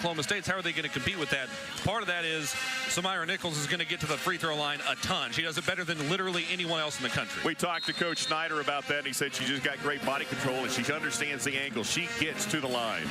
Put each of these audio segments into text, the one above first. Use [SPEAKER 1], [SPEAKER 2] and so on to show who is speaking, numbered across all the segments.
[SPEAKER 1] Oklahoma State's. How are they going to compete with that? Part of that is Samira Nichols is going to get to the free throw line a ton. She does it better than literally anyone else in the country.
[SPEAKER 2] We talked to Coach Snyder about that, and he said she just got great body control, and she understands the angle. She gets to the line.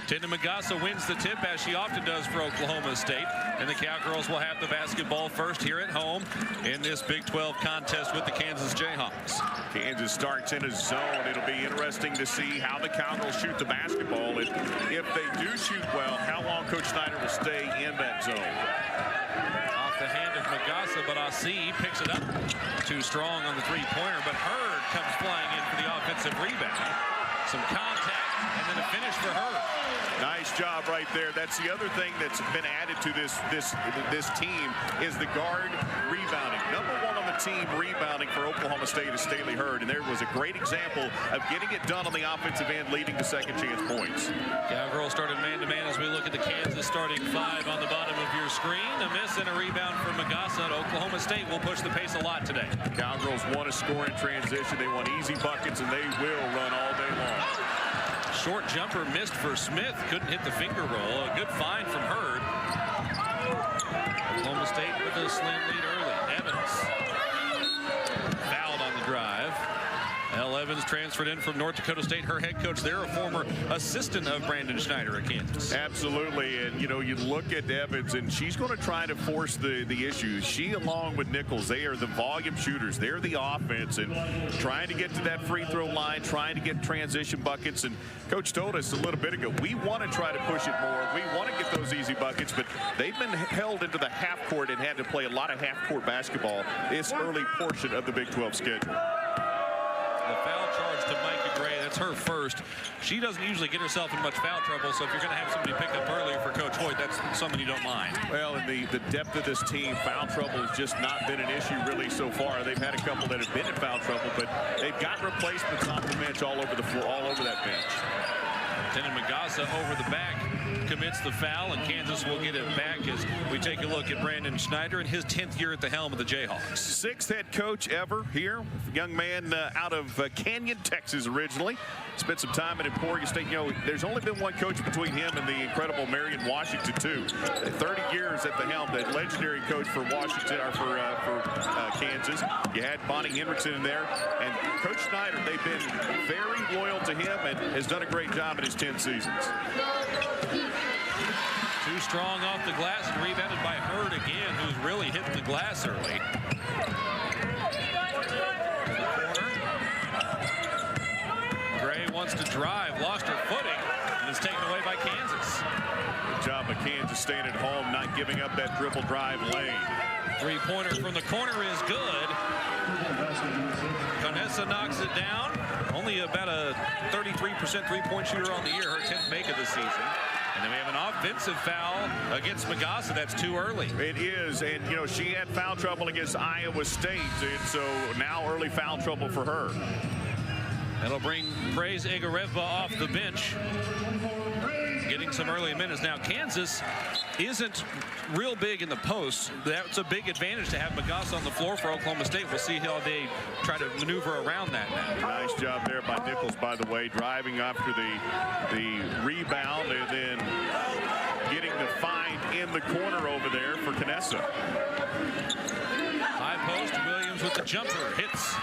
[SPEAKER 1] Tenda Magassa wins the tip, as she often does for Oklahoma State. And the Cowgirls will have the basketball first here at home in this Big 12 contest with the Kansas Jayhawks.
[SPEAKER 2] Kansas starts in a zone. It'll be interesting to see how the Cowgirls shoot the basketball. And if they do shoot well, how long Coach Snyder will stay in that zone.
[SPEAKER 1] Off the hand of Magassa, but Asi picks it up. Too strong on the three-pointer, but Hurd comes flying in for the offensive rebound. Some contact, and then a finish for Hurd.
[SPEAKER 2] Nice job right there. That's the other thing that's been added to this team is the guard rebounding. Number one on the team rebounding for Oklahoma State is Staley Hurd, and there was a great example of getting it done on the offensive end, leading to second chance points.
[SPEAKER 1] Cowgirls started man-to-man as we look at the Kansas starting five on the bottom of your screen. A miss and a rebound for Magassa. Oklahoma State will push the pace a lot today.
[SPEAKER 2] Cowgirls want to score in transition. They want easy buckets, and they will run all day long.
[SPEAKER 1] Short jumper missed for Smith. Couldn't hit the finger roll. A good find from Hurd. Oklahoma State with a slim lead early. Evans fouled on the drive. Elle Evans transferred in from North Dakota State. Her head coach there, a former assistant of Brandon Schneider at Kansas.
[SPEAKER 2] Absolutely, and you know, you look at Evans, and she's going to try to force the issue. She, along with Nichols, they are the volume shooters. They're the offense, and trying to get to that free throw line, trying to get transition buckets. And Coach told us a little bit ago, we want to try to push it more. We want to get those easy buckets, but they've been held into the half court and had to play a lot of half court basketball this early portion of the Big 12 schedule.
[SPEAKER 1] The foul charge to Micah Gray, that's her first. She doesn't usually get herself in much foul trouble, so if you're going to have somebody pick up earlier for Coach Hoyt, that's something you don't mind.
[SPEAKER 2] Well, and the depth of this team, foul trouble has just not been an issue really so far. They've had a couple that have been in foul trouble, but they've got replacements off the bench all over the floor, all over that bench.
[SPEAKER 1] Tenda Magassa over the back commits the foul, and Kansas will get it back as we take a look at Brandon Schneider in his 10th year at the helm of the Jayhawks.
[SPEAKER 2] Sixth head coach ever here. Young man out of Canyon, Texas originally. Spent some time at Emporia State. You know, there's only been one coach between him and the incredible Marion Washington, too. 30 years at the helm, the legendary coach for Washington, or for Kansas. You had Bonnie Hendrickson in there. And Coach Schneider, they've been very loyal to him and has done a great job in his 10 seasons.
[SPEAKER 1] Too strong off the glass and rebounded by Hurd again, who's really hitting the glass early. Gray wants to drive, lost her footing, and is taken away by Kansas.
[SPEAKER 2] Good job of Kansas staying at home, not giving up that dribble drive lane.
[SPEAKER 1] Three-pointer from the corner is good. Conessa knocks it down. Only about a 33% three-point shooter on the year, her 10th make of the season. And then we have an offensive foul against Magassa. That's too early.
[SPEAKER 2] It is, and you know, she had foul trouble against Iowa State, and so now early foul trouble for her.
[SPEAKER 1] That'll bring Praise Egarevba off the bench, getting some early minutes. Now, Kansas isn't real big in the post. That's a big advantage to have Magassa on the floor for Oklahoma State. We'll see how they try to maneuver around that now.
[SPEAKER 2] Nice job there by Nichols, by the way, driving after the rebound and then getting the find in the corner over there for Conessa.
[SPEAKER 1] High post, Williams with the jumper, hits.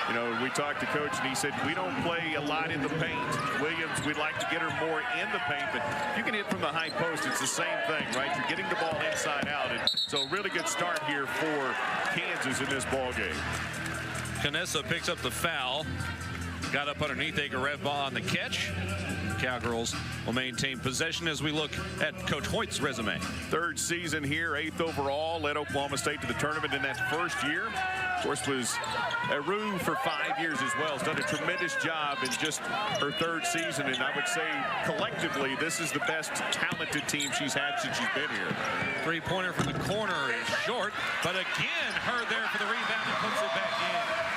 [SPEAKER 2] You know, we talked to Coach, and he said, we don't play a lot in the paint. Williams, we'd like to get her more in the paint, but if you can hit from the high post, it's the same thing, right? You're getting the ball inside out, and so really good start here for Kansas in this ball game.
[SPEAKER 1] Conessa picks up the foul. Got up underneath Egarevba on the catch. Cowgirls will maintain possession as we look at Coach Hoyt's resume.
[SPEAKER 2] Third season here, 8th overall, led Oklahoma State to the tournament in that first year. Of course, was a room for 5 years as well. Has done a tremendous job in just her third season, and I would say collectively this is the best talented team she's had since she's been here.
[SPEAKER 1] Three-pointer from the corner is short, but again, Hurd there for the rebound and puts it back in.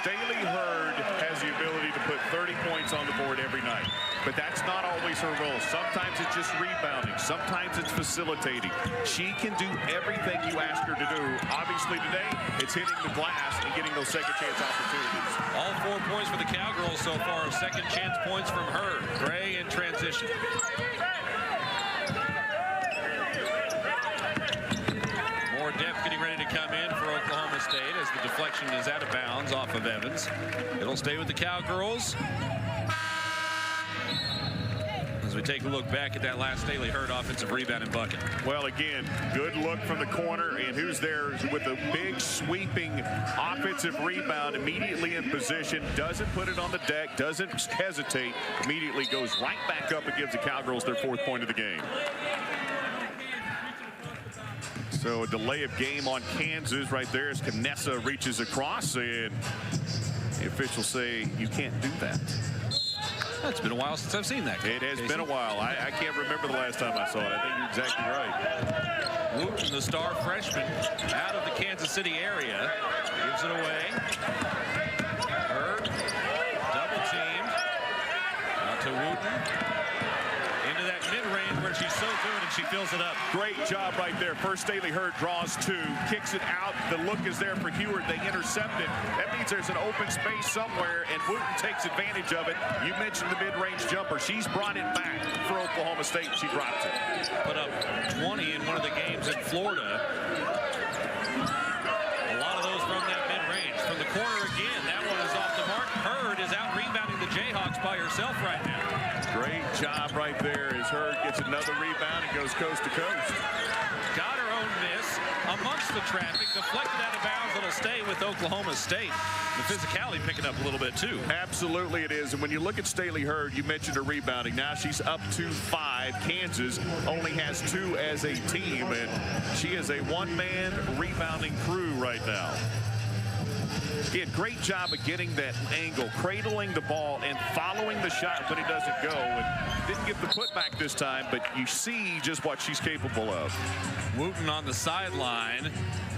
[SPEAKER 2] Staley Hurd has the ability to put 30 points on the board every night, but that's not always her role. Sometimes it's just rebounding. Sometimes it's facilitating. She can do everything you ask her to do. Obviously today, it's hitting the glass and getting those second chance opportunities.
[SPEAKER 1] All 4 points for the Cowgirls so far. Second chance points from Hurd. Gray in transition. transition is out of bounds off of Evans. It'll stay with the Cowgirls. As we take a look back at that last Staley Hurd offensive rebound and bucket.
[SPEAKER 2] Well, again, good look from the corner, and who's there with a big sweeping offensive rebound, immediately in position, doesn't put it on the deck, doesn't hesitate, immediately goes right back up and gives the Cowgirls their 4th point of the game. So a delay of game on Kansas right there as Knessa reaches across, and the officials say you can't do that.
[SPEAKER 1] It's been a while since I've seen that.
[SPEAKER 2] It has been a while. I can't remember the last time I saw it. I think you're exactly right.
[SPEAKER 1] Wooten, the star freshman, out of the Kansas City area, gives it away. Hurd, double teamed. Out to Wooten. Into that mid-range where she's so good, and she fills it up.
[SPEAKER 2] Great job right there. First, Staley Hurd draws 2, kicks it out. The look is there for Heward. They intercept it. That means there's an open space somewhere, and Wooten takes advantage of it. You mentioned the mid-range jumper. She's brought it back for Oklahoma State. She drops it.
[SPEAKER 1] Put up 20 in one of the games in Florida. A lot of those from that mid-range. From the corner again, that one is off the mark. Hurd is out rebounding the Jayhawks by herself right now.
[SPEAKER 2] Great job right there as Hurd gets another rebound and goes coast to coast.
[SPEAKER 1] Got her own miss amongst the traffic, deflected out of bounds. It'll stay with Oklahoma State. The physicality picking up a little bit too.
[SPEAKER 2] Absolutely it is. And when you look at Staley Hurd, you mentioned her rebounding. Now she's up to 5. Kansas only has 2 as a team, and she is a one-man rebounding crew right now. He had a great job of getting that angle, cradling the ball, and following the shot when it doesn't go. And didn't get the putback this time, but you see just what she's capable of.
[SPEAKER 1] Wooten on the sideline.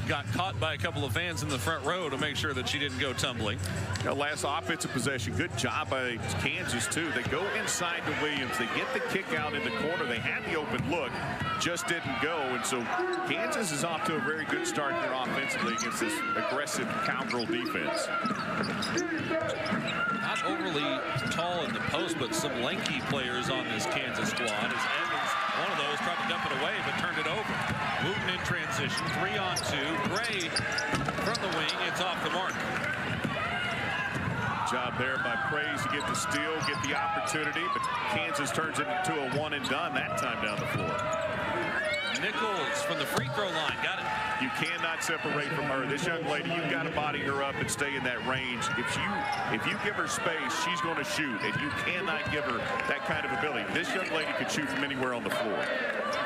[SPEAKER 1] Got caught by a couple of fans in the front row to make sure that she didn't go tumbling.
[SPEAKER 2] Last offensive possession, good job by Kansas too. They go inside to Williams. They get the kick out in the corner. They had the open look, just didn't go. And so Kansas is off to a very good start here offensively against this aggressive Cowgirl defense.
[SPEAKER 1] Not overly tall in the post, but some lanky players on this Kansas squad. As Evans, one of those, tried to dump it away, but turned it over. Wooten in transition, 3-on-2. Gray from the wing, it's off the mark.
[SPEAKER 2] Job there by Praise to get the steal, get the opportunity, but Kansas turns it into a one and done that time down the floor.
[SPEAKER 1] Nichols from the free throw line, got it.
[SPEAKER 2] You cannot separate from her. This young lady, you've got to body her up and stay in that range. If you give her space, she's going to shoot, and you cannot give her that kind of ability. This young lady could shoot from anywhere on the floor.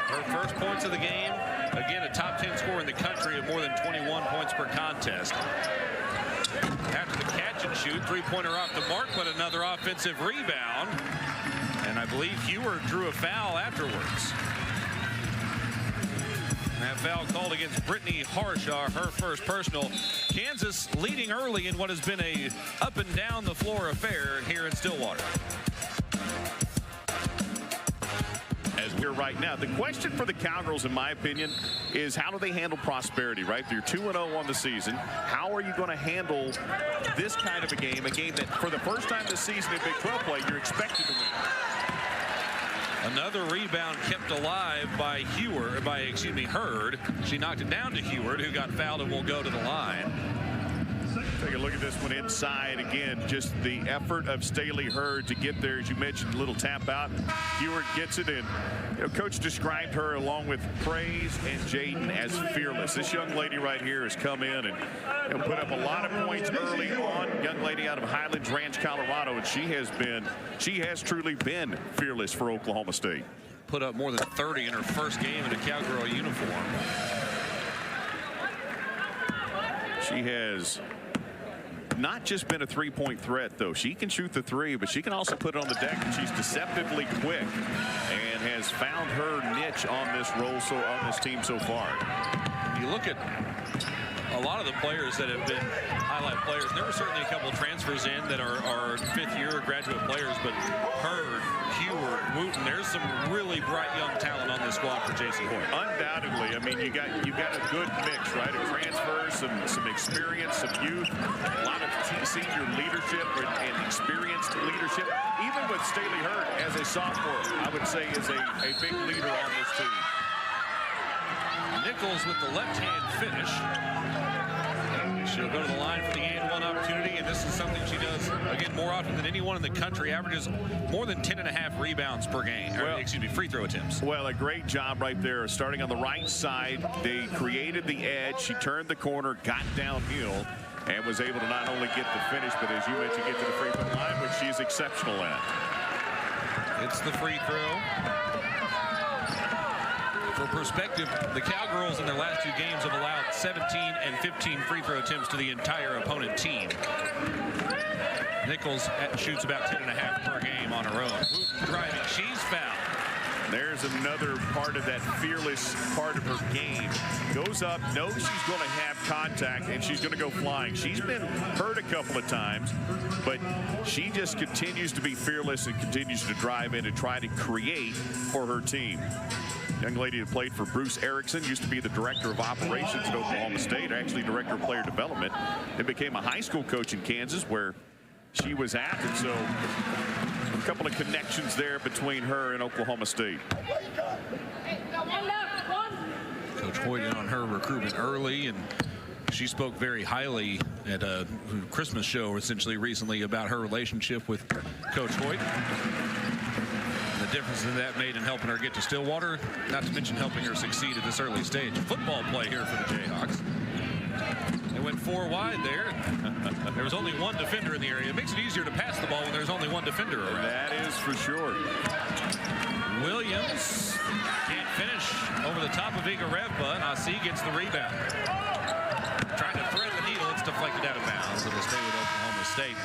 [SPEAKER 1] Her first points of the game, again, a top 10 scorer in the country at more than 21 points per contest. After the catch and shoot, 3-pointer off the mark, but another offensive rebound. And I believe Heward drew a foul afterwards. That foul called against Brittany Harshaw, her first personal. Kansas leading early in what has been a up and down the floor affair here in Stillwater.
[SPEAKER 2] As we're right now, the question for the Cowgirls, in my opinion, is how do they handle prosperity, right? They're 2-0 on the season. How are you going to handle this kind of a game that for the first time this season in Big 12 play, you're expected to win?
[SPEAKER 1] Another rebound kept alive by Hurd. She knocked it down to Heward, who got fouled and will go to the line.
[SPEAKER 2] Take a look at this one inside. Again, just the effort of Staley Hurd to get there. As you mentioned, a little tap out. Heward gets it in. Coach described her along with Praise and Jaden as fearless. This young lady right here has come in and put up a lot of points early on. Young lady out of Highlands Ranch, Colorado, and she has truly been fearless for Oklahoma State.
[SPEAKER 1] Put up more than 30 in her first game in a Cowgirl uniform.
[SPEAKER 2] She has not just been a three-point threat, though. She can shoot the three, but she can also put it on the deck, and she's deceptively quick and has found her niche on this role, on this team so far.
[SPEAKER 1] You look at a lot of the players that have been highlight players. There were certainly a couple of transfers in that are fifth-year graduate players, but Hurd, Heward, Wooten, there's some really bright young talent on this squad for J.C. Hoyt.
[SPEAKER 2] Undoubtedly. I mean, you've got a good mix, right, of transfers, some experience, some youth, a lot of senior leadership and experienced leadership. Even with Staley Hurd as a sophomore, I would say is a big leader on this team.
[SPEAKER 1] Nichols with the left-hand finish. She'll go to the line for the and one opportunity, and this is something she does, again, more often than anyone in the country. Averages more than 10.5 rebounds per game. Well, excuse me, free throw attempts.
[SPEAKER 2] Well, a great job right there. Starting on the right side, they created the edge. She turned the corner, got downhill, and was able to not only get the finish, but as you mentioned, get to the free throw line, which she's exceptional at.
[SPEAKER 1] It's the free throw. For perspective, the Cowgirls in their last 2 games have allowed 17 and 15 free throw attempts to the entire opponent team. Nichols shoots about 10.5 per game on her own. Wooten driving, she's fouled.
[SPEAKER 2] There's another part of that fearless part of her game. Goes up, knows she's going to have contact, and she's going to go flying. She's been hurt a couple of times, but she just continues to be fearless and continues to drive in and try to create for her team. Young lady who played for Bruce Erickson, used to be the director of operations at Oklahoma State, actually director of player development, and became a high school coach in Kansas where she was at. And so a couple of connections there between her and Oklahoma State.
[SPEAKER 1] Coach Hoyt in on her recruitment early, and she spoke very highly at a Christmas show essentially recently about her relationship with Coach Hoyt. The difference that made in helping her get to Stillwater, not to mention helping her succeed at this early stage. Football play here for the Jayhawks. They went 4 wide there. There was only 1 defender in the area. It makes it easier to pass the ball when there's only 1 defender around.
[SPEAKER 2] That is for sure.
[SPEAKER 1] Williams can't finish over the top of Igarevba, and Asi gets the rebound. Trying to thread the needle, it's deflected out of bounds. It'll stay with Oklahoma State.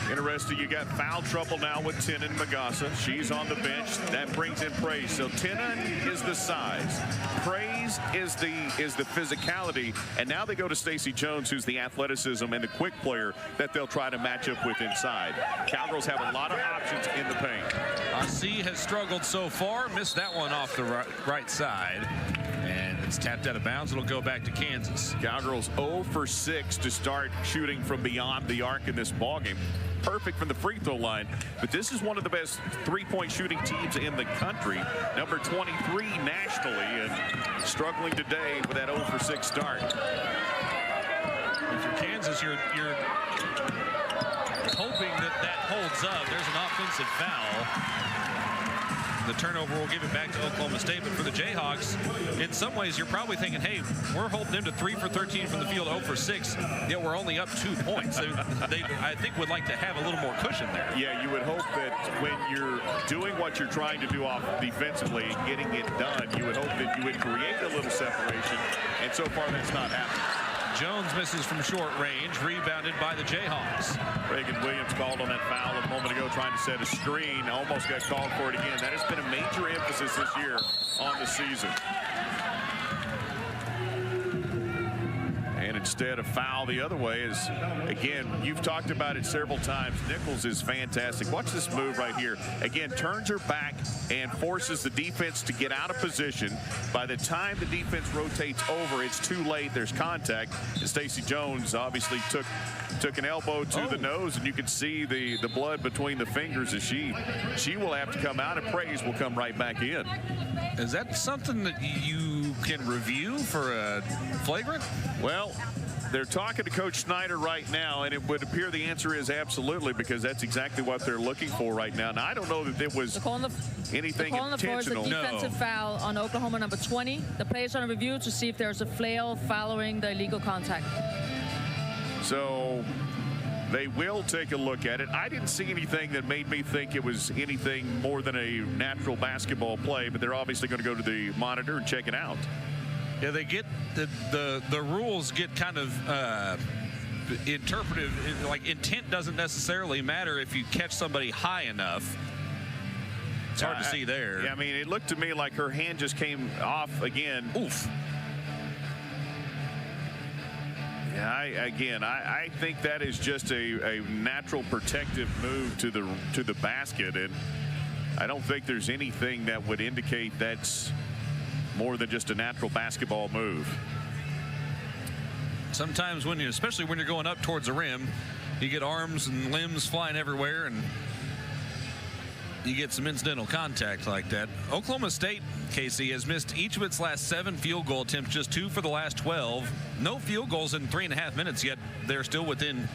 [SPEAKER 2] Interesting, you got foul trouble now with Tenon Magassa. She's on the bench. That brings in Praise. So Tenon is the size. Praise is the physicality. And now they go to Stacey Jones, who's the athleticism and the quick player that they'll try to match up with inside. Cowgirls have a lot of options in the paint.
[SPEAKER 1] Asi has struggled so far. Missed that one off the right side. And it's tapped out of bounds. It'll go back to Kansas.
[SPEAKER 2] Cowgirls 0 for 6 to start shooting from beyond the arc in this ballgame. Perfect from the free throw line, but this is one of the best three-point shooting teams in the country, number 23 nationally, and struggling today with that 0 for 6 start.
[SPEAKER 1] For Kansas, you're hoping that holds up. There's an offensive foul. The turnover will give it back to Oklahoma State, but for the Jayhawks, in some ways, you're probably thinking, hey, we're holding them to 3 for 13 from the field, 0 for 6, yet we're only up 2 points. They, I think, would like to have a little more cushion there.
[SPEAKER 2] Yeah, you would hope that when you're doing what you're trying to do off defensively and getting it done, you would hope that you would create a little separation, and so far that's not happening.
[SPEAKER 1] Jones misses from short range, rebounded by the Jayhawks.
[SPEAKER 2] Reagan Williams called on that foul a moment ago, trying to set a screen. Almost got called for it again. That has been a major emphasis this year on the season. And instead a foul the other way is, again, you've talked about it several times. Nichols is fantastic. Watch this move right here. Again, turns her back and forces the defense to get out of position. By the time the defense rotates over, it's too late. There's contact. And Stacey Jones obviously took an elbow to the nose, and you can see the blood between the fingers as she will have to come out, and Praise will come right back in.
[SPEAKER 1] Is that something that you can review for a flagrant?
[SPEAKER 2] Well, they're talking to Coach Snyder right now, and it would appear the answer is absolutely, because that's exactly what they're looking for right now. Now, I don't know that it was anything intentional.
[SPEAKER 3] The defensive foul on Oklahoma number 20. The players on a review to see if there's a flail following the illegal contact.
[SPEAKER 2] So they will take a look at it. I didn't see anything that made me think it was anything more than a natural basketball play, but they're obviously going to go to the monitor and check it out.
[SPEAKER 1] Yeah, they get the rules get kind of interpretive. Like, intent doesn't necessarily matter if you catch somebody high enough. It's hard to see there.
[SPEAKER 2] Yeah, I mean, it looked to me like her hand just came off again.
[SPEAKER 1] Oof.
[SPEAKER 2] Yeah, I think that is just a natural protective move to the basket, and I don't think there's anything that would indicate that's more than just a natural basketball move.
[SPEAKER 1] Sometimes especially when you're going up towards the rim, you get arms and limbs flying everywhere, and you get some incidental contact like that. Oklahoma State, Casey, has missed each of its last 7 field goal attempts, just 2 for the last 12. No field goals in 3.5 minutes, yet they're still within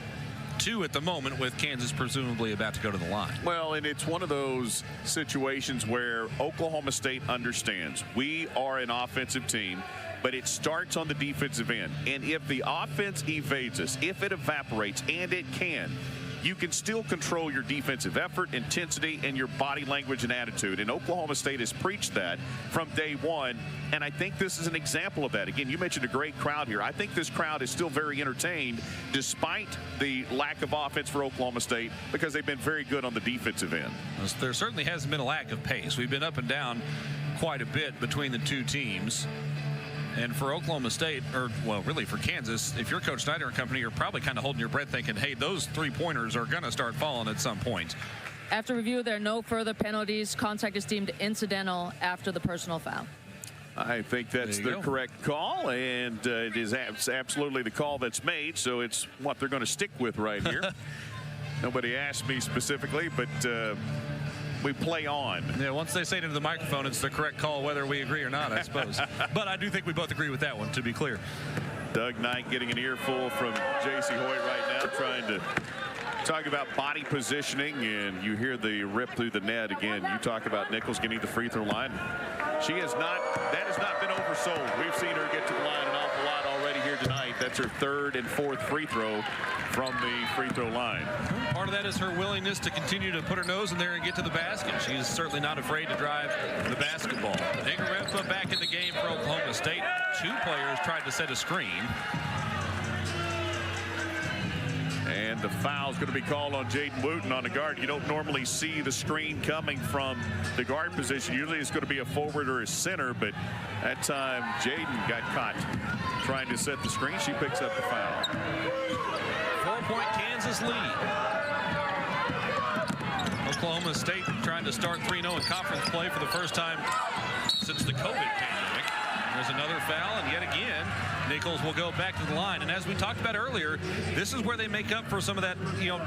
[SPEAKER 1] 2 at the moment, with Kansas presumably about to go to the line.
[SPEAKER 2] Well, and it's one of those situations where Oklahoma State understands we are an offensive team, but it starts on the defensive end. And if the offense evades us, if it evaporates, and it can, you can still control your defensive effort, intensity, and your body language and attitude. And Oklahoma State has preached that from day one. And I think this is an example of that. Again, you mentioned a great crowd here. I think this crowd is still very entertained despite the lack of offense for Oklahoma State, because they've been very good on the defensive end.
[SPEAKER 1] There certainly hasn't been a lack of pace. We've been up and down quite a bit between the two teams. And for Oklahoma State, or, well, really for Kansas, if you're Coach Snyder and company, you're probably kind of holding your breath thinking, hey, those 3-pointers are going to start falling at some point.
[SPEAKER 3] After review, there are no further penalties. Contact is deemed incidental after the personal foul.
[SPEAKER 2] I think that's the correct call, and it is absolutely the call that's made, so it's what they're going to stick with right here. Nobody asked me specifically, but we play on.
[SPEAKER 1] Yeah, once they say it into the microphone, it's the correct call whether we agree or not, I suppose. But I do think we both agree with that one, to be clear.
[SPEAKER 2] Doug Knight getting an earful from J.C. Hoyt right now, trying to talk about body positioning, and you hear the rip through the net again. You talk about Nichols getting the free throw line. She has not, that has not been oversold. We've seen her get to the line an awful lot already here tonight. That's her 3rd and 4th free throw from the free throw line.
[SPEAKER 1] Part of that is her willingness to continue to put her nose in there and get to the basket. She's certainly not afraid to drive the basketball. Egerevba back in the game for Oklahoma State. 2 players tried to set a screen.
[SPEAKER 2] And the foul is going to be called on Jaden Wooten on the guard. You don't normally see the screen coming from the guard position. Usually it's going to be a forward or a center, but that time Jaden got caught trying to set the screen. She picks up the foul.
[SPEAKER 1] 4-point Kansas lead. Oklahoma State trying to start 3-0 in conference play for the first time since the COVID pandemic. There's another foul, and yet again, Nichols will go back to the line. And as we talked about earlier, this is where they make up for some of that,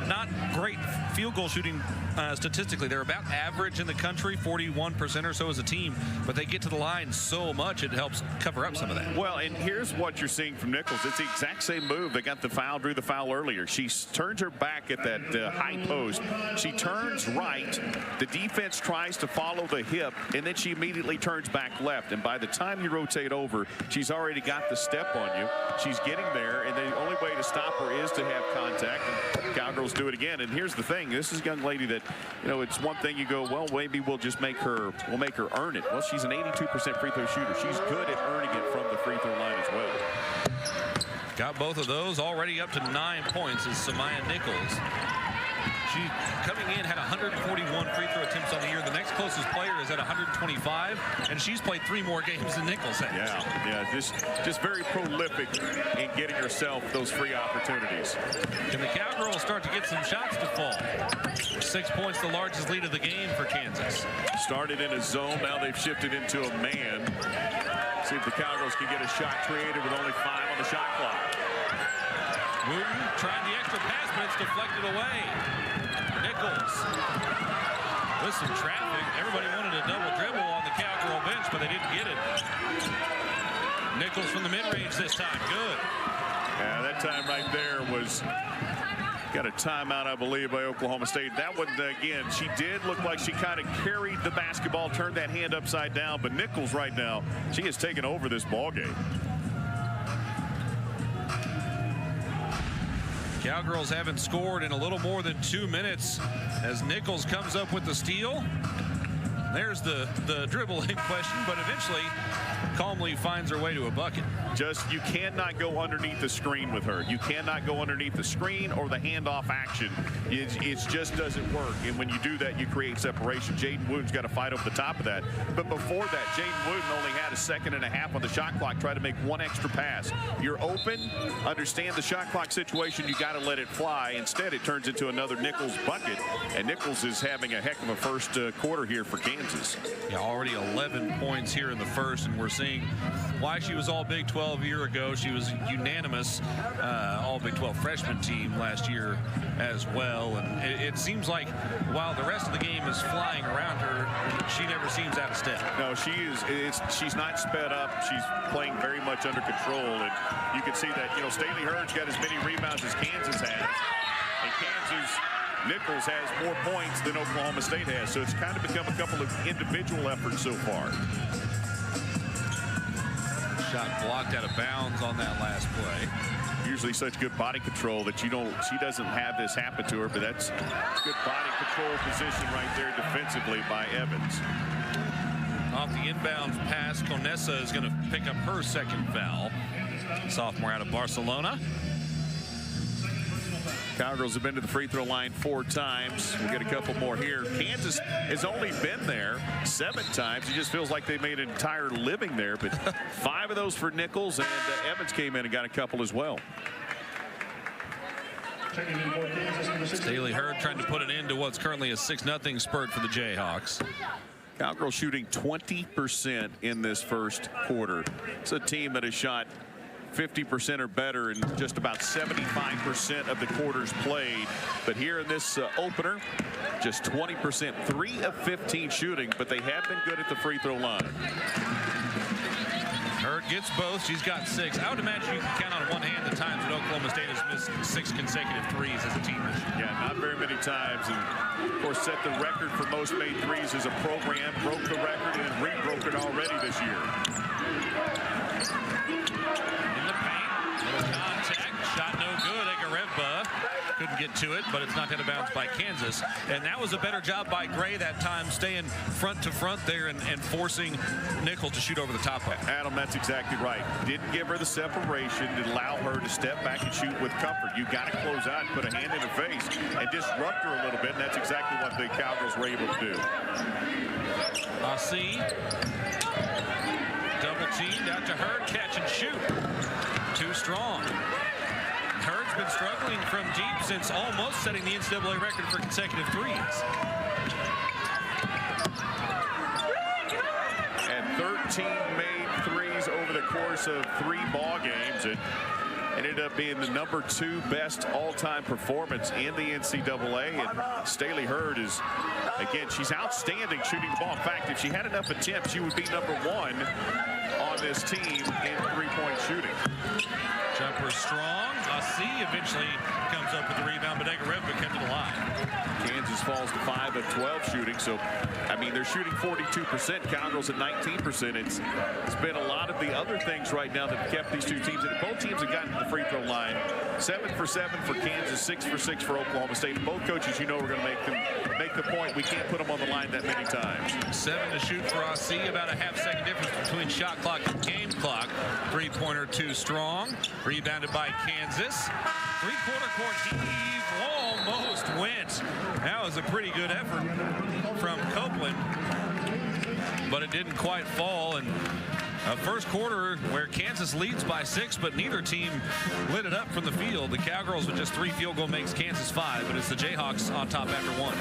[SPEAKER 1] not great field goal shooting statistically. They're about average in the country, 41% or so as a team, but they get to the line so much it helps cover up some of that.
[SPEAKER 2] Well, and here's what you're seeing from Nichols. It's the exact same move. They got the foul, drew the foul earlier. She turns her back at that high post. She turns right. The defense tries to follow the hip, and then she immediately turns back left. And by the time you rotate over, she's already got the step on you. She's getting there, and the only way to stop her is to have contact. And Cowgirls do it again. And here's the thing: this is a young lady that, it's one thing you go, well, maybe we'll just make her earn it. Well, she's an 82% free throw shooter. She's good at earning it from the free throw line as well.
[SPEAKER 1] Got both of those already up to 9 points is Samaya Nichols. She, coming in, had 141 free throw attempts on the year. The next closest player is at 125, and she's played 3 more games than Nichols has.
[SPEAKER 2] Yeah, just very prolific in getting herself those free opportunities.
[SPEAKER 1] Can the Cowgirls start to get some shots to fall? 6 points, the largest lead of the game for Kansas.
[SPEAKER 2] Started in a zone, now they've shifted into a man. See if the Cowgirls can get a shot created with only 5 on the shot clock.
[SPEAKER 1] Wooten trying the extra pass, but it's deflected away. Nichols with some traffic. Everybody wanted a double dribble on the Cowgirl bench, but they didn't get it. Nichols from the mid-range this time. Good.
[SPEAKER 2] Yeah, that time right there was got a timeout, I believe, by Oklahoma State. That one, again, she did look like she kind of carried the basketball, turned that hand upside down, but Nichols right now, she has taken over this ball game.
[SPEAKER 1] Cowgirls haven't scored in a little more than 2 minutes as Nichols comes up with the steal. There's the dribble in question, but eventually calmly finds her way to a bucket.
[SPEAKER 2] You cannot go underneath the screen with her. You cannot go underneath the screen or the handoff action. It just doesn't work. And when you do that, you create separation. Jaden Wooten's got to fight over the top of that. But before that, Jaden Wooten only had a 2.5 seconds on the shot clock. Try to make 1 extra pass. You're open, understand the shot clock situation. You got to let it fly. Instead, it turns into another Nichols bucket. And Nichols is having a heck of a first quarter here for Kansas. Kansas.
[SPEAKER 1] Yeah, already 11 points here in the first, and we're seeing why she was all Big 12 a year ago. She was unanimous all Big 12 freshman team last year as well. And it seems like while the rest of the game is flying around her, she never seems out of step.
[SPEAKER 2] No, she's not sped up. She's playing very much under control. And you can see that, you know, Staley Hurd's got as many rebounds as Kansas has. And Kansas Nichols has more points than Oklahoma State has. So it's kind of become a couple of individual efforts so far.
[SPEAKER 1] Shot blocked out of bounds on that last play.
[SPEAKER 2] Usually such good body control that she doesn't have this happen to her, but that's good body control position right there defensively by Evans.
[SPEAKER 1] Off the inbounds pass, Conesa is going to pick up her second foul. Sophomore out of Barcelona.
[SPEAKER 2] Cowgirls have been to the free throw line 4 times. We'll get a couple more here. Kansas has only been there 7 times. It just feels like they made an entire living there, but 5 of those for Nichols, and Evans came in and got a couple as well.
[SPEAKER 1] Staley Hurd trying to put an end to what's currently a 6-0 spurt for the Jayhawks.
[SPEAKER 2] Cowgirls shooting 20% in this first quarter. It's a team that has shot 50% or better in just about 75% of the quarters played. But here in this opener, just 20%, 3 of 15 shooting, but they have been good at the free throw line.
[SPEAKER 1] Hurd gets both. She's got 6. I would imagine you can count on one hand the times that Oklahoma State has missed 6 consecutive threes as a team this year.
[SPEAKER 2] Yeah, not very many times. And of course, set the record for most made threes as a program, broke the record and re-broke it already this year.
[SPEAKER 1] In the paint, little contact, shot no good. Egarevba couldn't get to it, but it's knocked out of bounds by Kansas. And that was a better job by Gray that time, staying front to front there and forcing Nichols to shoot over the top of it.
[SPEAKER 2] Adam, that's exactly right. Didn't give her the separation to allow her to step back and shoot with comfort. You got to close out and put a hand in her face and disrupt her a little bit, and that's exactly what the Cowgirls were able to do.
[SPEAKER 1] See, double teamed out to Hurd, catch and shoot. Too strong. Hurd's been struggling from deep since almost setting the NCAA record for consecutive threes.
[SPEAKER 2] And 13 made threes over the course of 3 ball games. It ended up being the #2 best all-time performance in the NCAA. And Staley Hurd is, again, she's outstanding shooting the ball. In fact, if she had enough attempts, she would be #1 on this team in 3-point shooting.
[SPEAKER 1] Jumper strong. Asi eventually comes up with the rebound, but Egarevba came to the line.
[SPEAKER 2] Kansas falls to 5 of 12 shooting. So, I mean, they're shooting 42%. Cowgirls at 19%. It's been a lot of the other things right now that have kept these two teams. And both teams have gotten to the free throw line. 7 for 7 for Kansas, 6 for 6 for Oklahoma State. And both coaches, you know, are going to make the point. We can't put them on the line that many times.
[SPEAKER 1] 7 to shoot for Asi. About a half-second difference between shot clock and game clock. 3-pointer too strong. Rebounded by Kansas. 3-quarter court heave. Almost went. That was a pretty good effort from Copeland, but it didn't quite fall. And a first quarter where Kansas leads by 6, but neither team lit it up from the field. The Cowgirls with just 3 field goal makes Kansas 5, but it's the Jayhawks on top after 1.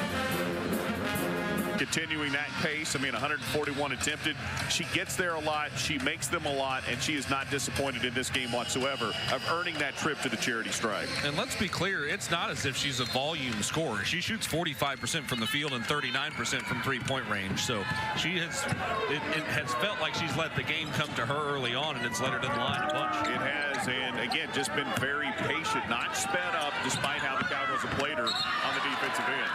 [SPEAKER 2] Continuing that pace, I mean, 141 attempted. She gets there a lot, she makes them a lot, and she is not disappointed in this game whatsoever of earning that trip to the charity stripe.
[SPEAKER 1] And let's be clear, it's not as if she's a volume scorer. She shoots 45% from the field and 39% from 3-point range. So she has, it has felt like she's let the game come to her early on, and it's let her to the line a bunch.
[SPEAKER 2] It has, and again, just been very patient, not sped up, despite how the Cowgirls have played her on the defensive end.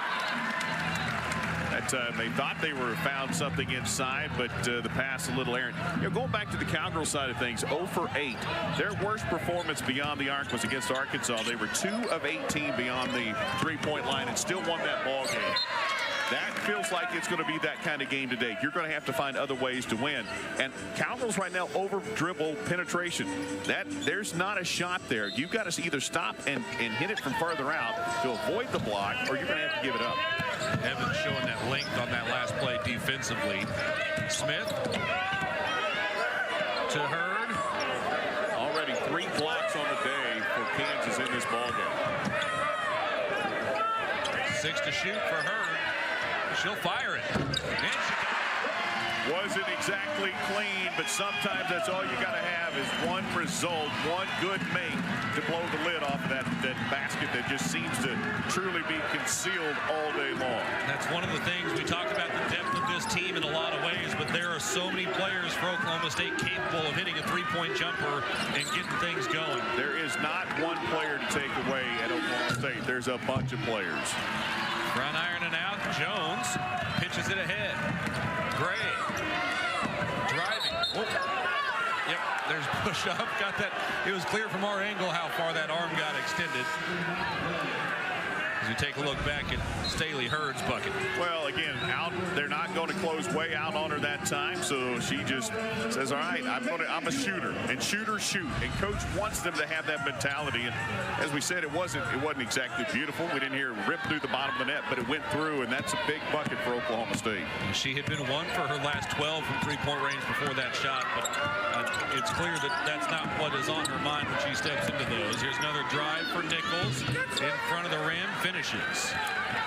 [SPEAKER 2] That time they thought they were found something inside, but the pass a little errant. You know, going back to the Cowgirl side of things, 0 for 8. Their worst performance beyond the arc was against Arkansas. They were 2 of 18 beyond the 3-point line and still won that ball game. That feels like it's going to be that kind of game today. You're going to have to find other ways to win. And Cowgirls right now over dribble penetration. There's not a shot there. You've got to either stop and hit it from further out to avoid the block, or you're going to have to give it up.
[SPEAKER 1] Evans showing that length on that last play defensively. Smith to Hurd.
[SPEAKER 2] Already 3 blocks on the day for Kansas in this ball game.
[SPEAKER 1] 6 to shoot for Hurd. She'll fire it. And she got
[SPEAKER 2] Wasn't exactly clean, but sometimes that's all you got to have is one result, one good make to blow the lid off of that basket that just seems to truly be concealed all day long.
[SPEAKER 1] That's one of the things we talk about, the depth of this team in a lot of ways, but there are so many players for Oklahoma State capable of hitting a three-point jumper and getting things going.
[SPEAKER 2] There is not one player to take away at Oklahoma State. There's a bunch of players.
[SPEAKER 1] Front iron and out. Jones pitches it ahead. Gray driving. Whoop. Yep, there's push up. Got that. It was clear from our angle how far that arm got extended. As we take a look back at Staley Hurd's bucket.
[SPEAKER 2] Well, again, they're not going to close way out on her that time, so she just says, all right, I'm a shooter, and shooters shoot. And coach wants them to have that mentality. And as we said, it wasn't exactly beautiful. We didn't hear it rip through the bottom of the net, but it went through, and that's a big bucket for Oklahoma State.
[SPEAKER 1] She had been 1 for her last 12 from three-point range before that shot, but it's clear that that's not what is on her mind when she steps into those. Here's another drive for Nichols in front of the rim. Finishes.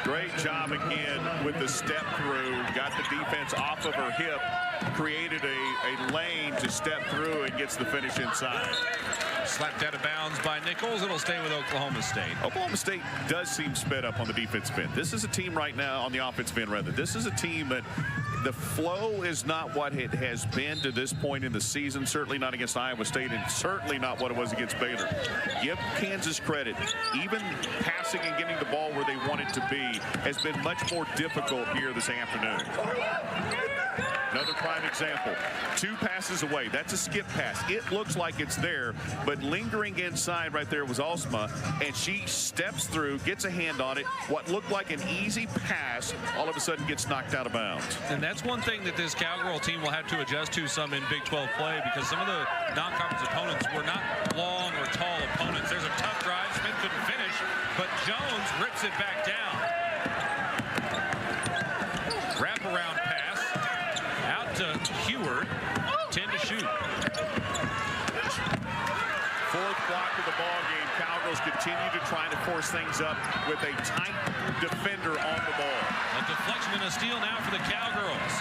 [SPEAKER 2] Great job again with the step through. Got the defense off of her hip. Created a lane to step through and gets the finish inside.
[SPEAKER 1] Slapped out of bounds by Nichols. It'll stay with Oklahoma State.
[SPEAKER 2] Oklahoma State does seem sped up on the defensive end. This is a team right now on the offensive end, rather. This is a team that the flow is not what it has been to this point in the season. Certainly not against Iowa State, and certainly not what it was against Baylor. Give Kansas credit. Even passing and getting the ball where they want it to be has been much more difficult here this afternoon. Another prime example. 2 passes away. That's a skip pass. It looks like it's there, but lingering inside right there was Osma, and she steps through, gets a hand on it. What looked like an easy pass all of a sudden gets knocked out of bounds.
[SPEAKER 1] And that's one thing that this Cowgirl team will have to adjust to some in Big 12 play, because some of the non-conference opponents were not long or tall opponents. There's a tough drive. Smith couldn't finish, but Jones rips it back down. Wraparound pass out to Heward. 10 to shoot.
[SPEAKER 2] 4th block of the ball game. Cowgirls continue to try to force things up with a tight defender on the ball.
[SPEAKER 1] A deflection and a steal now for the Cowgirls.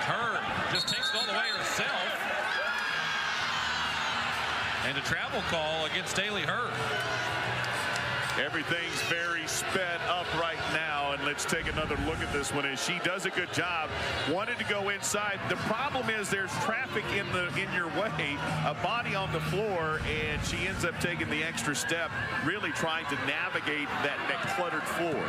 [SPEAKER 1] Hurd just takes it all the way herself. And a travel call against Staley Hurd.
[SPEAKER 2] Everything's very sped up right now, and let's take another look at this one as she does a good job. Wanted to go inside. The problem is there's traffic in your way, a body on the floor, and she ends up taking the extra step, really trying to navigate that cluttered floor.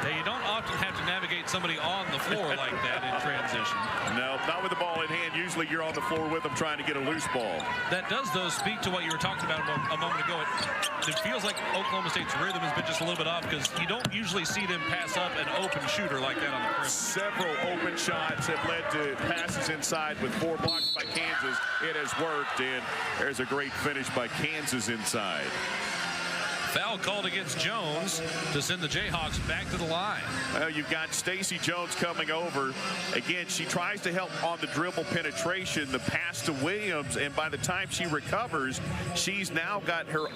[SPEAKER 1] Now, you don't often have to navigate somebody on the floor like that in transition.
[SPEAKER 2] No, not with the ball in hand. Usually you're on the floor with them trying to get a loose ball.
[SPEAKER 1] That does, though, speak to what you were talking about a moment ago. It feels like Oklahoma State's rhythm has been just a little bit off, because you don't usually see them pass up an open shooter like that on the perimeter.
[SPEAKER 2] Several open shots have led to passes inside with 4 blocks by Kansas. It has worked, and there's a great finish by Kansas inside.
[SPEAKER 1] Foul called against Jones to send the Jayhawks back to the line.
[SPEAKER 2] Well, you've got Stacey Jones coming over. Again, she tries to help on the dribble penetration, the pass to Williams, and by the time she recovers, she's now got her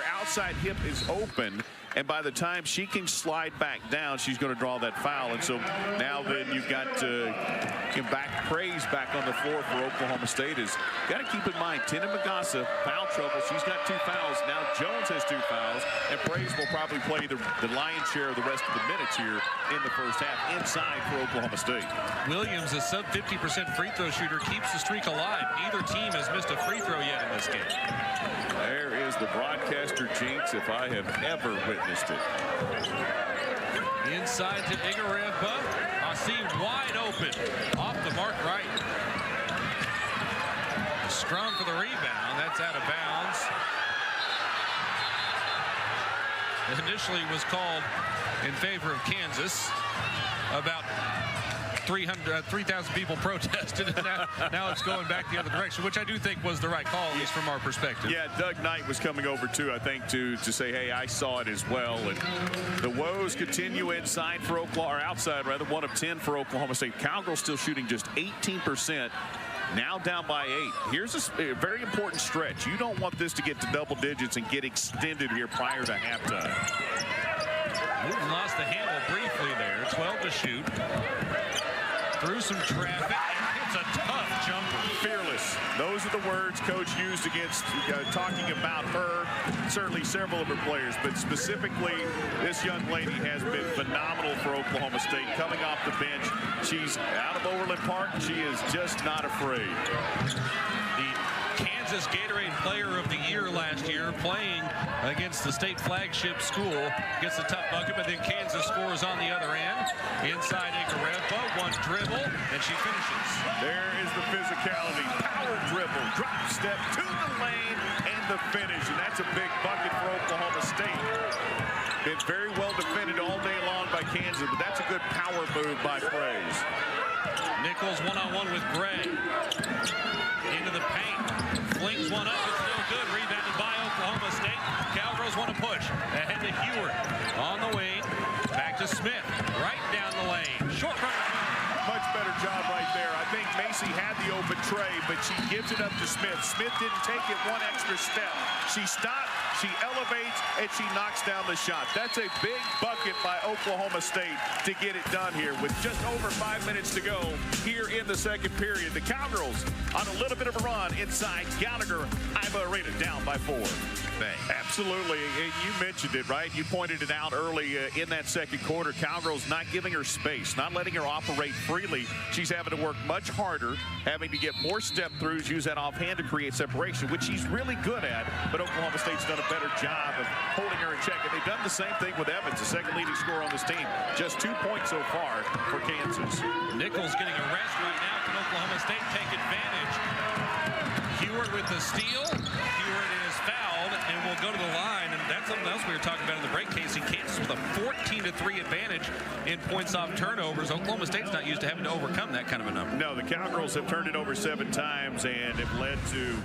[SPEAKER 2] outside hip is open. And by the time she can slide back down, she's going to draw that foul. And so now then you've got Praise back on the floor for Oklahoma State. Is got to keep in mind, Tina Magassa, foul trouble. She's got 2 fouls. Now Jones has 2 fouls. And Praise will probably play the lion's share of the rest of the minutes here in the first half inside for Oklahoma State.
[SPEAKER 1] Williams, a sub 50% free throw shooter, keeps the streak alive. Neither team has missed a free throw yet in this game.
[SPEAKER 2] There is the broadcaster jinx if I have ever witnessed it.
[SPEAKER 1] Inside to Igoreva. Asi wide open. Off the mark right. Scrum for the rebound. That's out of bounds. Initially was called in favor of Kansas. About 3,000 people protested, and now it's going back the other direction, which I do think was the right call, at least from our perspective.
[SPEAKER 2] Yeah, Doug Knight was coming over too, I think, to say, hey, I saw it as well. And the woes continue inside for Oklahoma, or outside rather, 1 of 10 for Oklahoma State. Cowgirls still shooting just 18%. Now down by 8. Here's a very important stretch. You don't want this to get to double digits and get extended here prior to halftime.
[SPEAKER 1] Newton lost the handle briefly there. 12 to shoot. through some traffic. It's a tough jumper.
[SPEAKER 2] Fearless. Those are the words Coach used against talking about her, certainly several of her players, but specifically this young lady has been phenomenal for Oklahoma State. Coming off the bench, she's out of Overland Park. She is just not afraid.
[SPEAKER 1] The Kansas Gatorade Player of the Year last year, playing against the state flagship school, gets a tough bucket, but then Kansas scores on the other end. Inside Ikarebba, one dribble, and she finishes.
[SPEAKER 2] There is the physicality, power dribble, drop step to the lane, and the finish. And that's a big bucket for Oklahoma State. Been very well defended all day long by Kansas, but that's a good power move by Praise.
[SPEAKER 1] Nichols one-on-one with Gray. Into the paint. Flings one up. It's no good. Rebounded by Oklahoma State. Cowgirls want to push. Ahead to Heward. On the wing. Back to Smith. Right down the lane. Short run.
[SPEAKER 2] Much better job right there. I think Macy had the open tray, but she gives it up to Smith. Smith didn't take it one extra step. She stopped, she elevates, and she knocks down the shot. That's a big bucket by Oklahoma State to get it done here with just over 5 minutes to go here in the second period. The Cowgirls on a little bit of a run inside Gallagher. Iba Arena down by 4. Absolutely. You mentioned it, right? You pointed it out early in that second quarter. Cowgirls not giving her space, not letting her operate freely. She's having to work much harder, having to get more step throughs, use that offhand to create separation, which she's really good at. But Oklahoma State's done a better job of holding her in check. And they've done the same thing with Evans, the second leading scorer on this team. Just 2 points so far for Kansas.
[SPEAKER 1] Nichols getting a rest right now. Can Oklahoma State take advantage? Heward with the steal. Heward is fouled and will go to the line. And that's something else we were talking about in the break, Casey. Kansas with a 14-3 advantage in points off turnovers. Oklahoma State's not used to having to overcome that kind of a number.
[SPEAKER 2] No, the Cowgirls have turned it over 7 times and have led to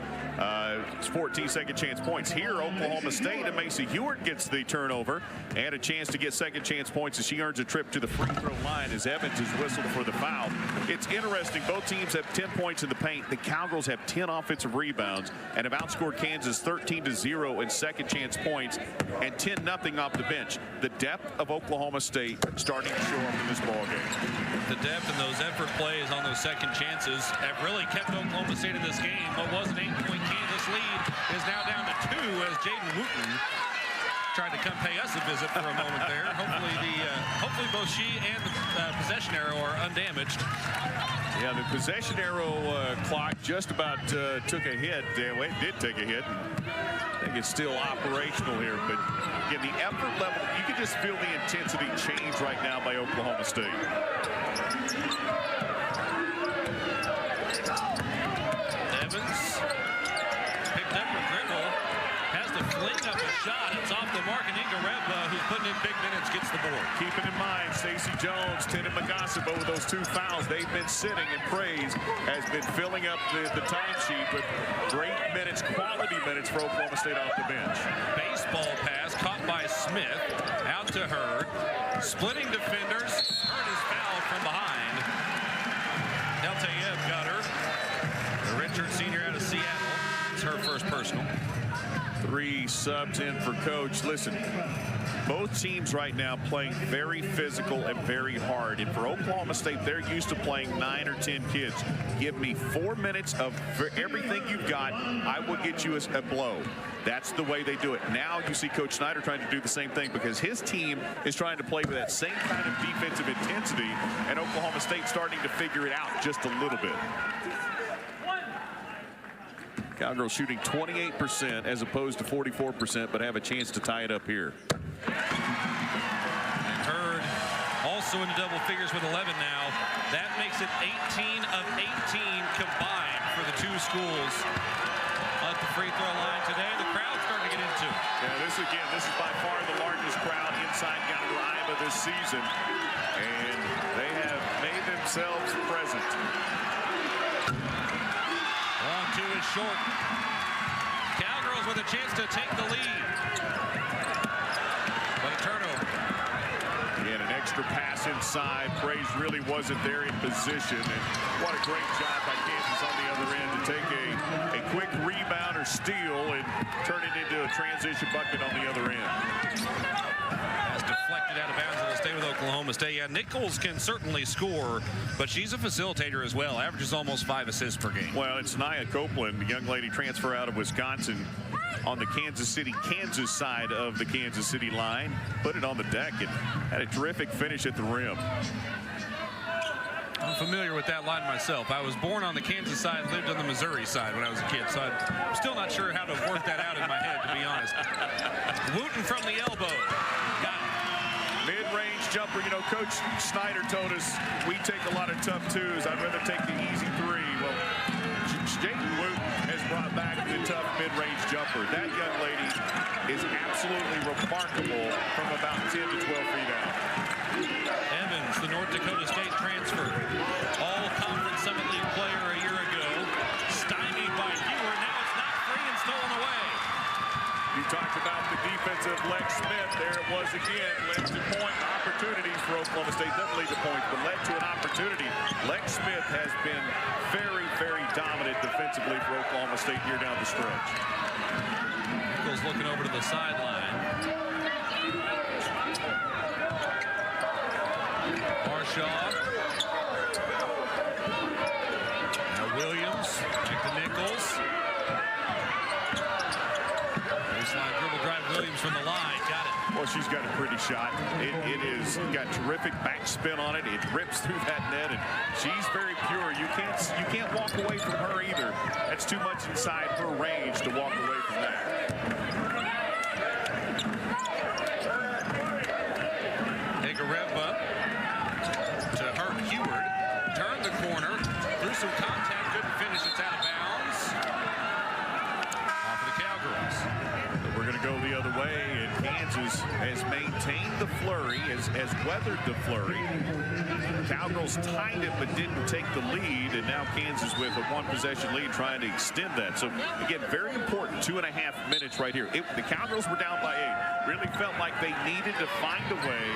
[SPEAKER 2] 14 second chance points. Here, Oklahoma State and Macy Heward gets the turnover and a chance to get second chance points as she earns a trip to the free throw line as Evans is whistled for the foul. It's interesting. Both teams have 10 points in the paint. The Cowgirls have 10 offensive rebounds and have outscored Kansas 13-0 in second chance points and 10-0 off the bench. The depth of Oklahoma State starting to show up in this ballgame.
[SPEAKER 1] The depth and those effort plays on those second chances have really kept Oklahoma State in this game. What was an 8-point Kansas lead is now down to 2 as Jaden Wooten tried to come pay us a visit for a moment there. Hopefully both she and the possession arrow are undamaged.
[SPEAKER 2] Yeah, the possession arrow clock just about took a hit. Well, it did take a hit. I think it's still operational here, but again, the effort level, you can just feel the intensity change right now by Oklahoma State.
[SPEAKER 1] Evans picked up her dribble, has to fling up a shot. It's off the mark, and Ikarebba, who's putting in big minutes, gets the board.
[SPEAKER 2] Keeping in mind, Stacey Jones, Tenen Magasiba with those 2 fouls. They've been sitting, and Praise has been filling up the time sheet with great minutes, quality minutes for Oklahoma State off the bench.
[SPEAKER 1] Baseball pass caught by Smith, out to Hurd. Splitting defenders. Hurd is fouled from behind. Deltayev got her. The Richard senior out of Seattle. It's her first personal.
[SPEAKER 2] 3 subs in for Coach. Listen, both teams right now playing very physical and very hard. And for Oklahoma State, they're used to playing 9 or 10 kids. Give me 4 minutes of everything you've got. I will get you a blow. That's the way they do it. Now you see Coach Snyder trying to do the same thing because his team is trying to play with that same kind of defensive intensity, and Oklahoma State starting to figure it out just a little bit. Cowgirls shooting 28% as opposed to 44%, but have a chance to tie it up here.
[SPEAKER 1] And Hurd also into double figures with 11 now. That makes it 18 of 18 combined for the 2 schools at the free throw line today. The crowd's starting to get into it.
[SPEAKER 2] Yeah, this is by far the largest crowd inside Gallagher this season, and they have made themselves present.
[SPEAKER 1] Long 2 is short. Cowgirls with a chance to take the lead. But a turnover.
[SPEAKER 2] Again, an extra pass inside. Praise really wasn't there in position. And what a great job by Kansas on the other end to take a quick rebound or steal and turn it into a transition bucket on the other end.
[SPEAKER 1] Has to deflected out of bounds. It'll stay with Oklahoma State. Yeah, Nichols can certainly score, but she's a facilitator as well. Averages almost 5 assists per game.
[SPEAKER 2] Well, it's Nia Copeland, the young lady transfer out of Wisconsin, on the Kansas City, Kansas side of the Kansas City line. Put it on the deck and had a terrific finish at the rim.
[SPEAKER 1] I'm familiar with that line myself. I was born on the Kansas side, lived on the Missouri side when I was a kid, so I'm still not sure how to work that out in my head, to be honest. Wooten from the elbow. Got it.
[SPEAKER 2] Mid-range jumper. You know, Coach Snyder told us we take a lot of tough twos. I'd rather take the easy three. Well, Jayden Wooten has brought back the tough mid-range jumper. That young lady is absolutely remarkable from about 10 to 12 feet out.
[SPEAKER 1] Evans, the North Dakota State transfer, all-conference Summit League player a year ago, stymied by Hewer. Now it's not free and stolen away.
[SPEAKER 2] You talked about the defensive Lex Smith. There it was again. Led to point opportunities for Oklahoma State. Doesn't lead to points, but led to an opportunity. Lex Smith has been very, very dominant defensively for Oklahoma State here down the stretch.
[SPEAKER 1] Nichols looking over to the sideline. Marshaw. Now Williams. Back to Nichols. Baseline dribble drive. Williams from the line. Got it.
[SPEAKER 2] Well, she's got a pretty shot. It is got terrific backspin on it. It rips through that net, and she's very pure. You can't walk away from her either. That's too much inside her range to walk away from that.
[SPEAKER 1] Egareva to Hurt Heward. Turned the corner. Through some contact. Couldn't finish. It's out of bounds. Off of the Cowgirls.
[SPEAKER 2] But we're going to go the other way, and Kansas has maintained the flurry, has weathered the flurry. Cowgirls tied it but didn't take the lead, and now Kansas with a one-possession lead trying to extend that. So, again, very important 2.5 minutes right here. The Cowgirls were down by 8. Really felt like they needed to find a way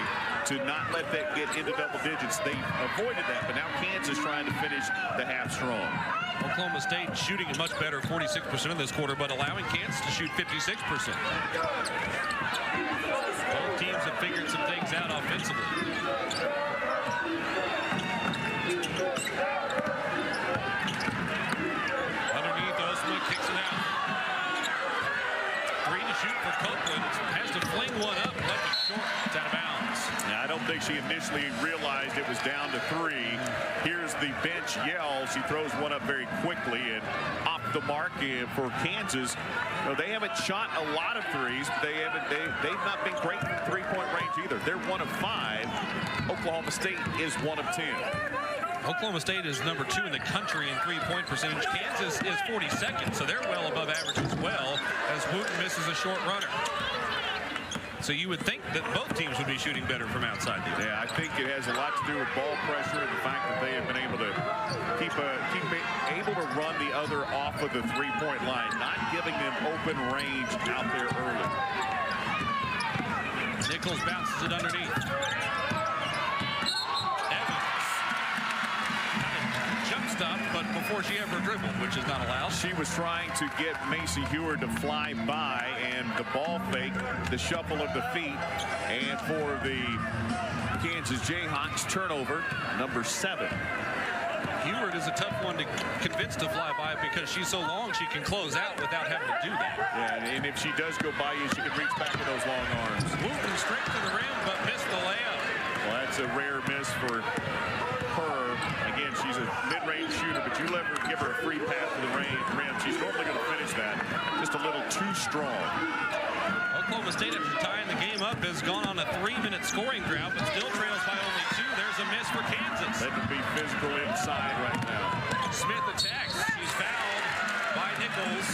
[SPEAKER 2] to not let that get into double digits. They avoided that, but now Kansas trying to finish the half strong.
[SPEAKER 1] Oklahoma State shooting much better, 46% in this quarter, but allowing Kansas to shoot 56%. Both teams have figured some things out offensively. Underneath, Osma kicks it out. 3 to shoot for Copeland. Has to fling one up, left it short. It's out of bounds.
[SPEAKER 2] Now, I don't think she initially realized it was down to 3. Here's the bench yell. She throws one up very quickly and off the mark for Kansas. You know, they haven't shot a lot of threes, but they've not been great from three-point range either. They're 1 of 5. Oklahoma State is 1 of 10.
[SPEAKER 1] Oklahoma State is number 2 in the country in three-point percentage. Kansas is 42nd, so they're well above average as well, as Wooten misses a short runner. So you would think that both teams would be shooting better from outside the arc.
[SPEAKER 2] Yeah, I think it has a lot to do with ball pressure and the fact that they have been able to keep able to run the other off of the three-point line, not giving them open range out there early.
[SPEAKER 1] Nichols bounces it underneath. Stop, but before she ever dribbled, which is not allowed.
[SPEAKER 2] She was trying to get Macy Hewer to fly by, and the ball fake, the shuffle of the feet, and for the Kansas Jayhawks, turnover number 7.
[SPEAKER 1] Heward is a tough one to convince to fly by because she's so long she can close out without having to do that.
[SPEAKER 2] Yeah, and if she does go by you, she can reach back with those long arms.
[SPEAKER 1] Wooten straight to the rim, but missed the layup.
[SPEAKER 2] Well, that's a rare miss for her. Again, she's a mid-range shooter, but you give her a free pass to the rim. She's normally going to finish that. Just a little too strong.
[SPEAKER 1] Oklahoma State, after tying the game up, has gone on a 3-minute scoring drought, but still trails by only 2. There's a miss for Kansas.
[SPEAKER 2] Let them be physical inside right now.
[SPEAKER 1] Smith attacks. She's fouled by Nichols.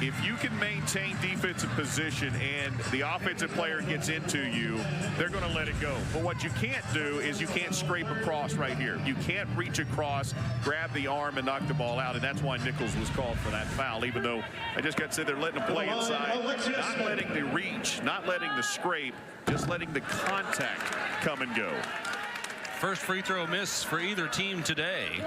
[SPEAKER 2] If you can maintain defensive position and the offensive player gets into you, they're going to let it go. But what you can't do is you can't scrape across right here. You can't reach across, grab the arm, and knock the ball out. And that's why Nichols was called for that foul, even though I just got to say they're letting them play inside. Not letting the reach, not letting the scrape, just letting the contact come and go.
[SPEAKER 1] First free throw miss for either team today.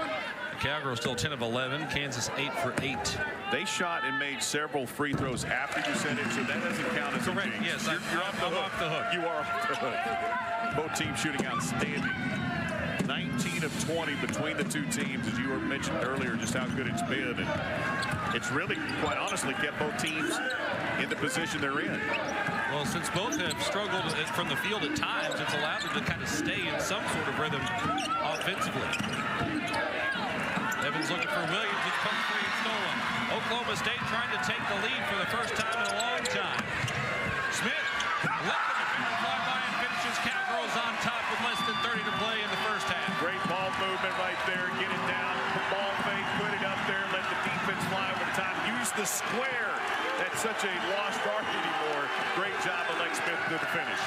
[SPEAKER 1] Cowgirls still 10 of 11. Kansas 8 for 8.
[SPEAKER 2] They shot and made several free throws after you sent it, so that doesn't count as
[SPEAKER 1] correct.
[SPEAKER 2] a jinx.
[SPEAKER 1] Yes,
[SPEAKER 2] you're off the hook. You are off the hook. Both teams shooting outstanding. 19 of 20 between the two teams, as you were mentioned earlier, just how good it's been. And it's really, quite honestly, kept both teams in the position they're in.
[SPEAKER 1] Well, since both have struggled from the field at times, it's allowed them to kind of stay in some sort of rhythm offensively. Evans looking for Williams. It's come free and stolen. Oklahoma State trying to take the lead for the first time in a long time. Smith let the defender fly by and finishes. Cowgirls on top with less than 30 to play in the first half.
[SPEAKER 2] Great ball movement right there. Get it down. Ball fake. Put it up there. Let the defense fly over the top. Use the square. That's such a lost art anymore. Great job of Alex Smith to the finish.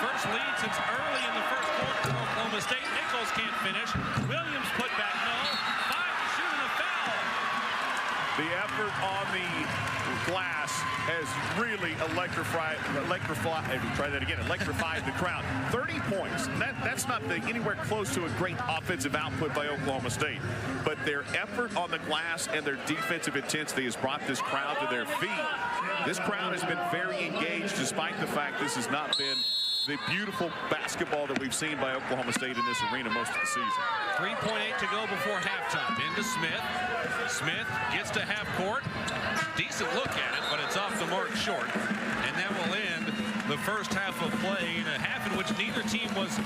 [SPEAKER 1] First lead since early in the first quarter for Oklahoma State. Nichols can't finish. Williams put back no. 5 to shoot and a foul.
[SPEAKER 2] The effort on the glass has really electrified the crowd. 30 points. That's not anywhere close to a great offensive output by Oklahoma State. But their effort on the glass and their defensive intensity has brought this crowd to their feet. This crowd has been very engaged despite the fact this has not been the beautiful basketball that we've seen by Oklahoma State in this arena most of the season.
[SPEAKER 1] 3.8 to go before halftime. Into Smith. Smith gets to half court. Decent look at it, but it's off the mark short. And that will end the first half of play, in a half in which neither team was,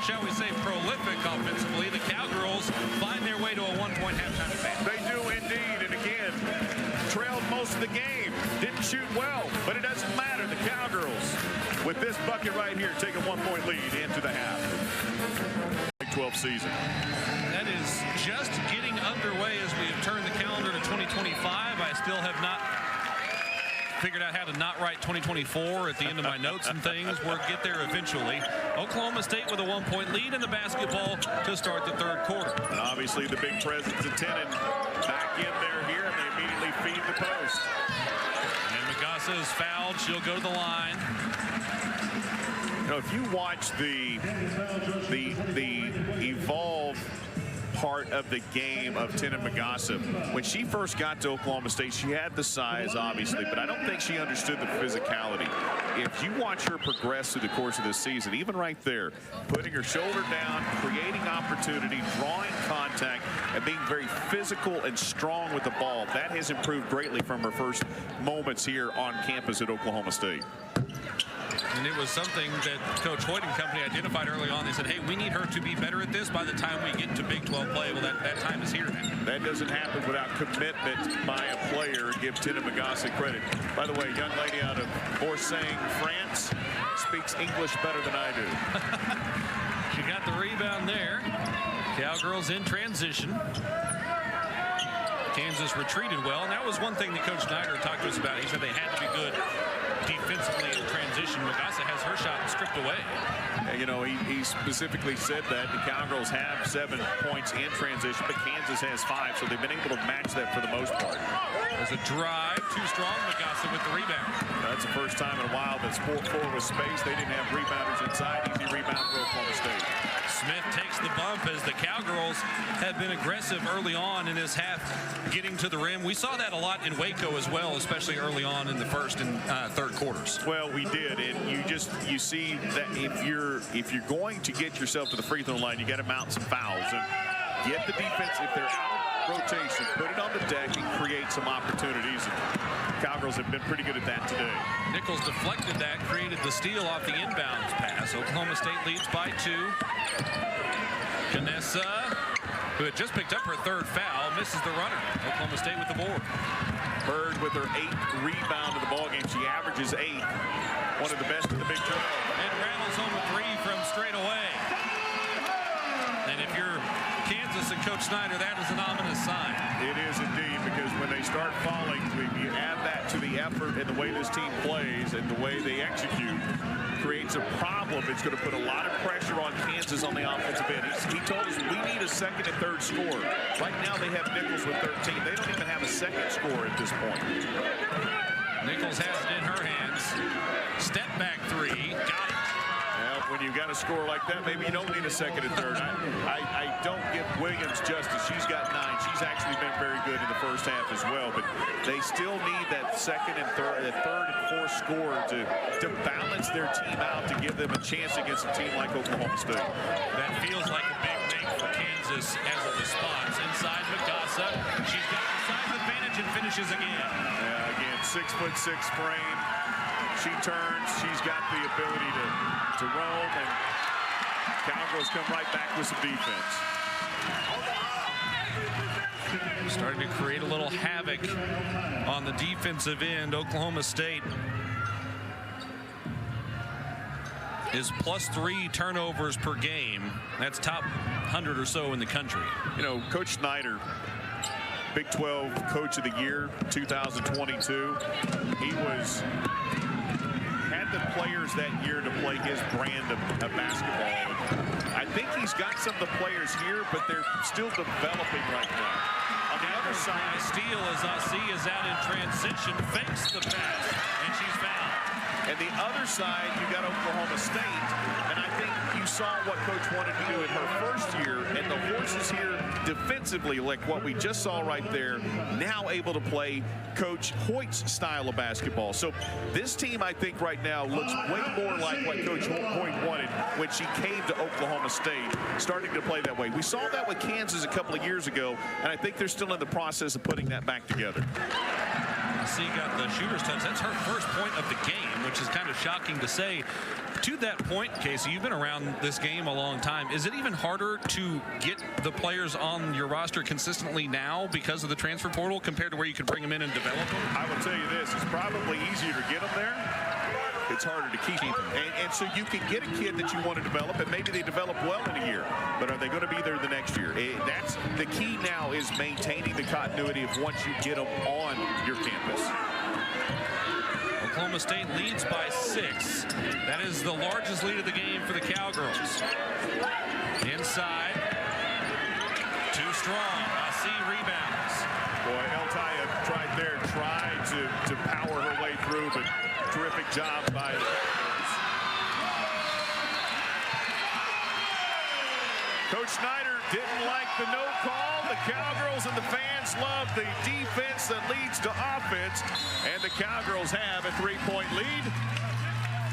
[SPEAKER 1] shall we say, prolific offensively. The Cowgirls find their way to a 1-point halftime advantage.
[SPEAKER 2] They do indeed, and again, trailed most of the game. Didn't shoot well, but it doesn't matter. The Cowgirls, with this bucket right here, take a 1-point lead into the half. Big 12 season.
[SPEAKER 1] That is just getting underway as we have turned the calendar to 2025. I still have not figured out how to not write 2024 at the end of my notes and things. We'll get there eventually. Oklahoma State with a 1-point lead in the basketball to start the third quarter.
[SPEAKER 2] And obviously the big presence of Tennant back in there here, and they immediately feed the post.
[SPEAKER 1] And Magassa is fouled. She'll go to the line.
[SPEAKER 2] You know, if you watch the evolve part of the game of Tennant Magassa, when she first got to Oklahoma State, she had the size, obviously, but I don't think she understood the physicality. If you watch her progress through the course of this season, even right there, putting her shoulder down, creating opportunity, drawing contact, and being very physical and strong with the ball, that has improved greatly from her first moments here on campus at Oklahoma State.
[SPEAKER 1] And it was something that Coach Hoyt and company identified early on. They said, hey, we need her to be better at this by the time we get to Big 12 play. Well, that time is here now.
[SPEAKER 2] That doesn't happen without commitment by a player. Give Tennant Magassa credit. By the way, a young lady out of Boursagne, France, speaks English better than I do.
[SPEAKER 1] She got the rebound there. Cowgirls in transition. Kansas retreated well, and that was one thing that Coach Snyder talked to us about. He said they had to be good defensively in transition. Magassa has her shot stripped away.
[SPEAKER 2] You know, he specifically said that the Cowgirls have 7 points in transition, but Kansas has 5, so they've been able to match that for the most part.
[SPEAKER 1] There's a drive, too strong. Magassa with the rebound.
[SPEAKER 2] That's the first time in a while that sport 4 was space. They didn't have rebounders inside. Easy rebound for Oklahoma State.
[SPEAKER 1] Smith takes the bump as the Cowgirls have been aggressive early on in this half, getting to the rim. We saw that a lot in Waco as well, especially early on in the first and third quarters.
[SPEAKER 2] Well, we did, and you see that if you're going to get yourself to the free throw line, you got to mount some fouls and get the defense, if they're out of rotation, put it on the deck and create some opportunities. Cowgirls have been pretty good at that today.
[SPEAKER 1] Nichols deflected that, created the steal off the inbounds pass. Oklahoma State leads by 2. Canessa, who had just picked up her 3rd foul, misses the runner. Oklahoma State with the board.
[SPEAKER 2] Bird with her 8th rebound of the ballgame. She averages 8. One of the best in the Big 12.
[SPEAKER 1] And rattles home a 3 from straight away. And if you're Kansas and Coach Snyder, that is an ominous sign.
[SPEAKER 2] It is indeed, because when they start falling, you add that to the effort and the way this team plays and the way they execute, creates a problem. It's going to put a lot of pressure on Kansas on the offensive end. He told us we need a 2nd and 3rd score. Right now they have Nichols with 13. They don't even have a 2nd score at this point.
[SPEAKER 1] Nichols has it in her hands. Step back 3. Got it.
[SPEAKER 2] Well, when you've got a score like that, maybe you don't need a 2nd and 3rd. I don't give Williams justice. She's got 9. She's actually been very good in the first half as well, but they still need that third and fourth score to balance their team out, to give them a chance against a team like Oklahoma State.
[SPEAKER 1] That feels like a big thing for Kansas as a response. Inside Magassa, she's got the size advantage and finishes again.
[SPEAKER 2] Yeah, again, 6'6" frame. She turns. She's got the ability to roam, and Cowgirls come right back with some defense.
[SPEAKER 1] Starting to create a little havoc on the defensive end. Oklahoma State is +3 turnovers per game. That's top 100 or so in the country.
[SPEAKER 2] You know, Coach Snyder, Big 12 Coach of the Year 2022. He had the players that year to play his brand of basketball. I think he's got some of the players here, but they're still developing right now. On the other side,
[SPEAKER 1] steal as Asi is out in transition, fakes the pass, and she's fouled.
[SPEAKER 2] And the other side, you got Oklahoma State, and I think you saw what Coach wanted to do in her first year, and the horses here defensively, like what we just saw right there, now able to play Coach Hoyt's style of basketball. So this team, I think, right now looks way more like what Coach Hoyt wanted when she came to Oklahoma State, starting to play that way. We saw that with Kansas a couple of years ago, and I think they're still in the process of putting that back together.
[SPEAKER 1] Asi got the shooter's touch. That's her first point of the game, which is kind of shocking to say. To that point, Casey, you've been around this game a long time. Is it even harder to get the players on your roster consistently now because of the transfer portal compared to where you could bring them in and develop them?
[SPEAKER 2] I will tell you this, it's probably easier to get them there. It's harder to keep them. And so you can get a kid that you want to develop, and maybe they develop well in a year, but are they going to be there the next year? That's the key now, is maintaining the continuity of once you get them on your campus.
[SPEAKER 1] Oklahoma State leads by 6. That is the largest lead of the game for the Cowgirls. Inside, too strong. Asi rebounds.
[SPEAKER 2] Boy, Eltaya tried to power her way through, but terrific job by the Cowgirls. Coach Snyder didn't like the no call. The Cowgirls and the fans love the defense that leads to offense, and the Cowgirls have a 3-point lead.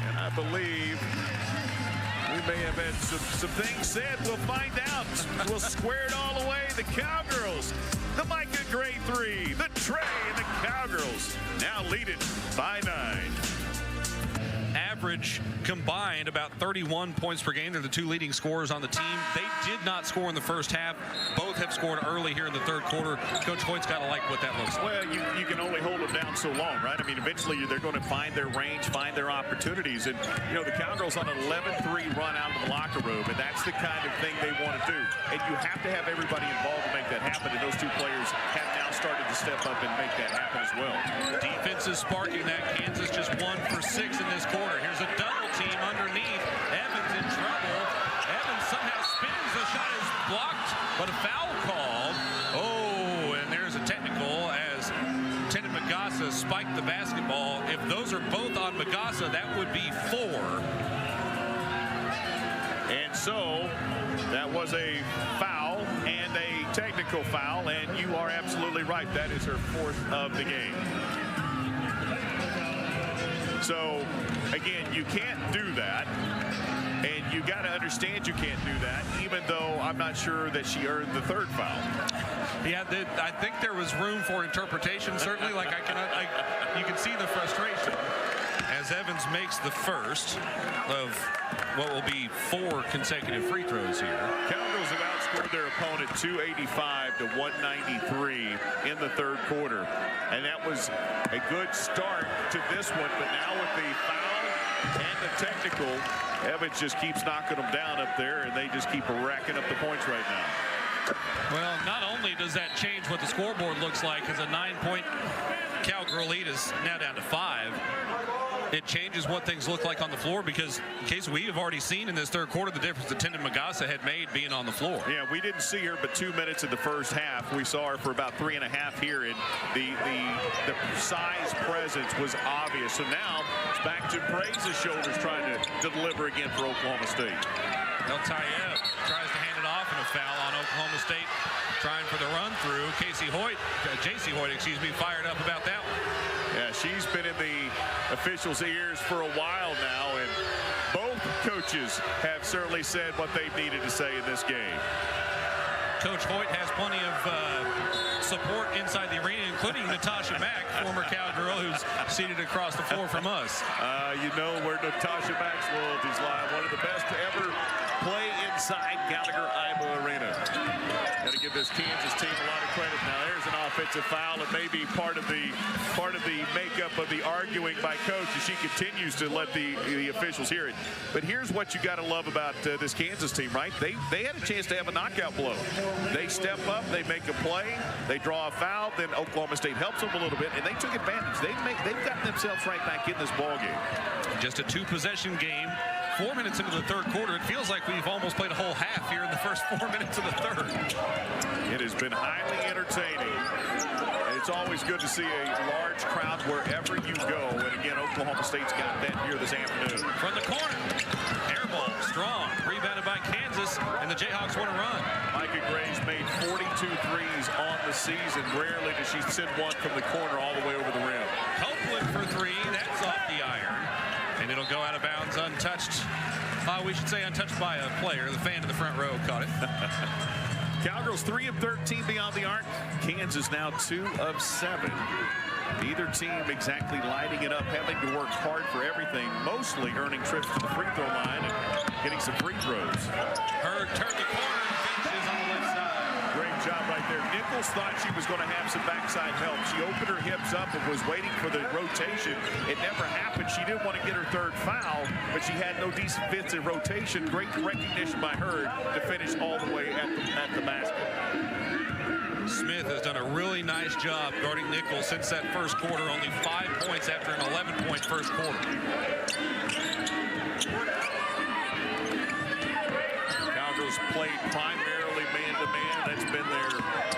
[SPEAKER 2] And I believe we may have had some things said. We'll find out. We'll square it all away. The Cowgirls, the Micah Gray 3, the Trey, and the Cowgirls now lead it by 9.
[SPEAKER 1] Average combined about 31 points per game. They're the two leading scorers on the team. They did not score in the first half. Both have scored early here in the third quarter. Coach Hoyt's got to like what that looks like.
[SPEAKER 2] Well, you can only hold them down so long, right? I mean, eventually they're going to find their range, find their opportunities. And, you know, the Cowgirls on an 11-3 run out of the locker room, and that's the kind of thing they want to do. And you have to have everybody involved to make that happen, and those two players have now started to step up and make that happen as well.
[SPEAKER 1] Defense is sparking that. Kansas just 1 for 6 in this quarter. Here's a double team underneath. Evans in trouble. Evans somehow spins. The shot is blocked, but a foul called. Oh, and there's a technical as Lieutenant Magassa spiked the basketball. If those are both on Magassa, that would be 4.
[SPEAKER 2] And so that was a foul and a technical foul, and you are absolutely right. That is her 4th of the game. So, again, you can't do that, and you got to understand you can't do that, even though I'm not sure that she earned the 3rd foul.
[SPEAKER 1] Yeah, I think there was room for interpretation, certainly. Like you can see the frustration as Evans makes the first of what will be 4 consecutive free throws here.
[SPEAKER 2] Cowgirls have outscored their opponent 285 to 193 in the 3rd quarter. And that was a good start to this one, but now with the foul and the technical, Evans just keeps knocking them down up there, and they just keep racking up the points right now.
[SPEAKER 1] Well, not only does that change what the scoreboard looks like, as a 9-point Cowgirl lead is now down to 5. It changes what things look like on the floor, because in case we have already seen in this 3rd quarter the difference that Lieutenant Magassa had made being on the floor.
[SPEAKER 2] Yeah, we didn't see her but 2 minutes in the first half. We saw her for about 3.5 here, and the size presence was obvious. So now it's back to Praise's shoulders trying to deliver again for Oklahoma State.
[SPEAKER 1] Eltaya tries to hand it off, and a foul on Oklahoma State. trying for the run through. J.C. Hoyt, fired up about that one.
[SPEAKER 2] Yeah, she's been in the officials' ears for a while now, and both coaches have certainly said what they've needed to say in this game.
[SPEAKER 1] Coach Hoyt has plenty of support inside the arena, including Natasha Mack, former Cowgirl, who's seated across the floor from us.
[SPEAKER 2] You know where Natasha Mack's loyalties lie. One of the best to ever play inside Gallagher-Iba Arena. Got to give this Kansas team a lot of credit. Now there's an offensive foul, and maybe part of the makeup of the arguing by coach as she continues to let the officials hear it. But here's what you got to love about this Kansas team, right? They had a chance to have a knockout blow. They step up, they make a play, they draw a foul, then Oklahoma State helps them a little bit, and they took advantage. They've gotten themselves right back in this ball game.
[SPEAKER 1] Just a two-possession game. 4 minutes into the third quarter, it feels like we've almost played a whole half here in the first 4 minutes of the third.
[SPEAKER 2] It has been highly entertaining. It's always good to see a large crowd wherever you go. And again, Oklahoma State's got that here this afternoon.
[SPEAKER 1] From the corner, air ball, strong, rebounded by Kansas, and the Jayhawks want to run.
[SPEAKER 2] Micah Gray's made 42 threes on the season. Rarely does she send one from the corner all the way over the rim.
[SPEAKER 1] Copeland for three, that's off the iron. And it'll go out of bounds untouched. We should say untouched by a player. The fan in the front row caught it.
[SPEAKER 2] Cowgirls 3 of 13 beyond the arc. Kansas now 2 of 7. Neither team exactly lighting it up, having to work hard for everything, mostly earning trips to the free throw line and getting some free throws.
[SPEAKER 1] Hurd turned the corner and finishes on the left side.
[SPEAKER 2] Great job right there. Nichols thought she was going to have some backside help. She opened her hips up and was waiting for the rotation. It never happened. She didn't want to get her third foul, but she had no defensive rotation. Great recognition by Hurd to finish all the way at the basket.
[SPEAKER 1] Smith has done a really nice job guarding Nichols since that first quarter. Only 5 points after an 11-point first quarter.
[SPEAKER 2] Cowgirls played primarily man-to-man. That's been their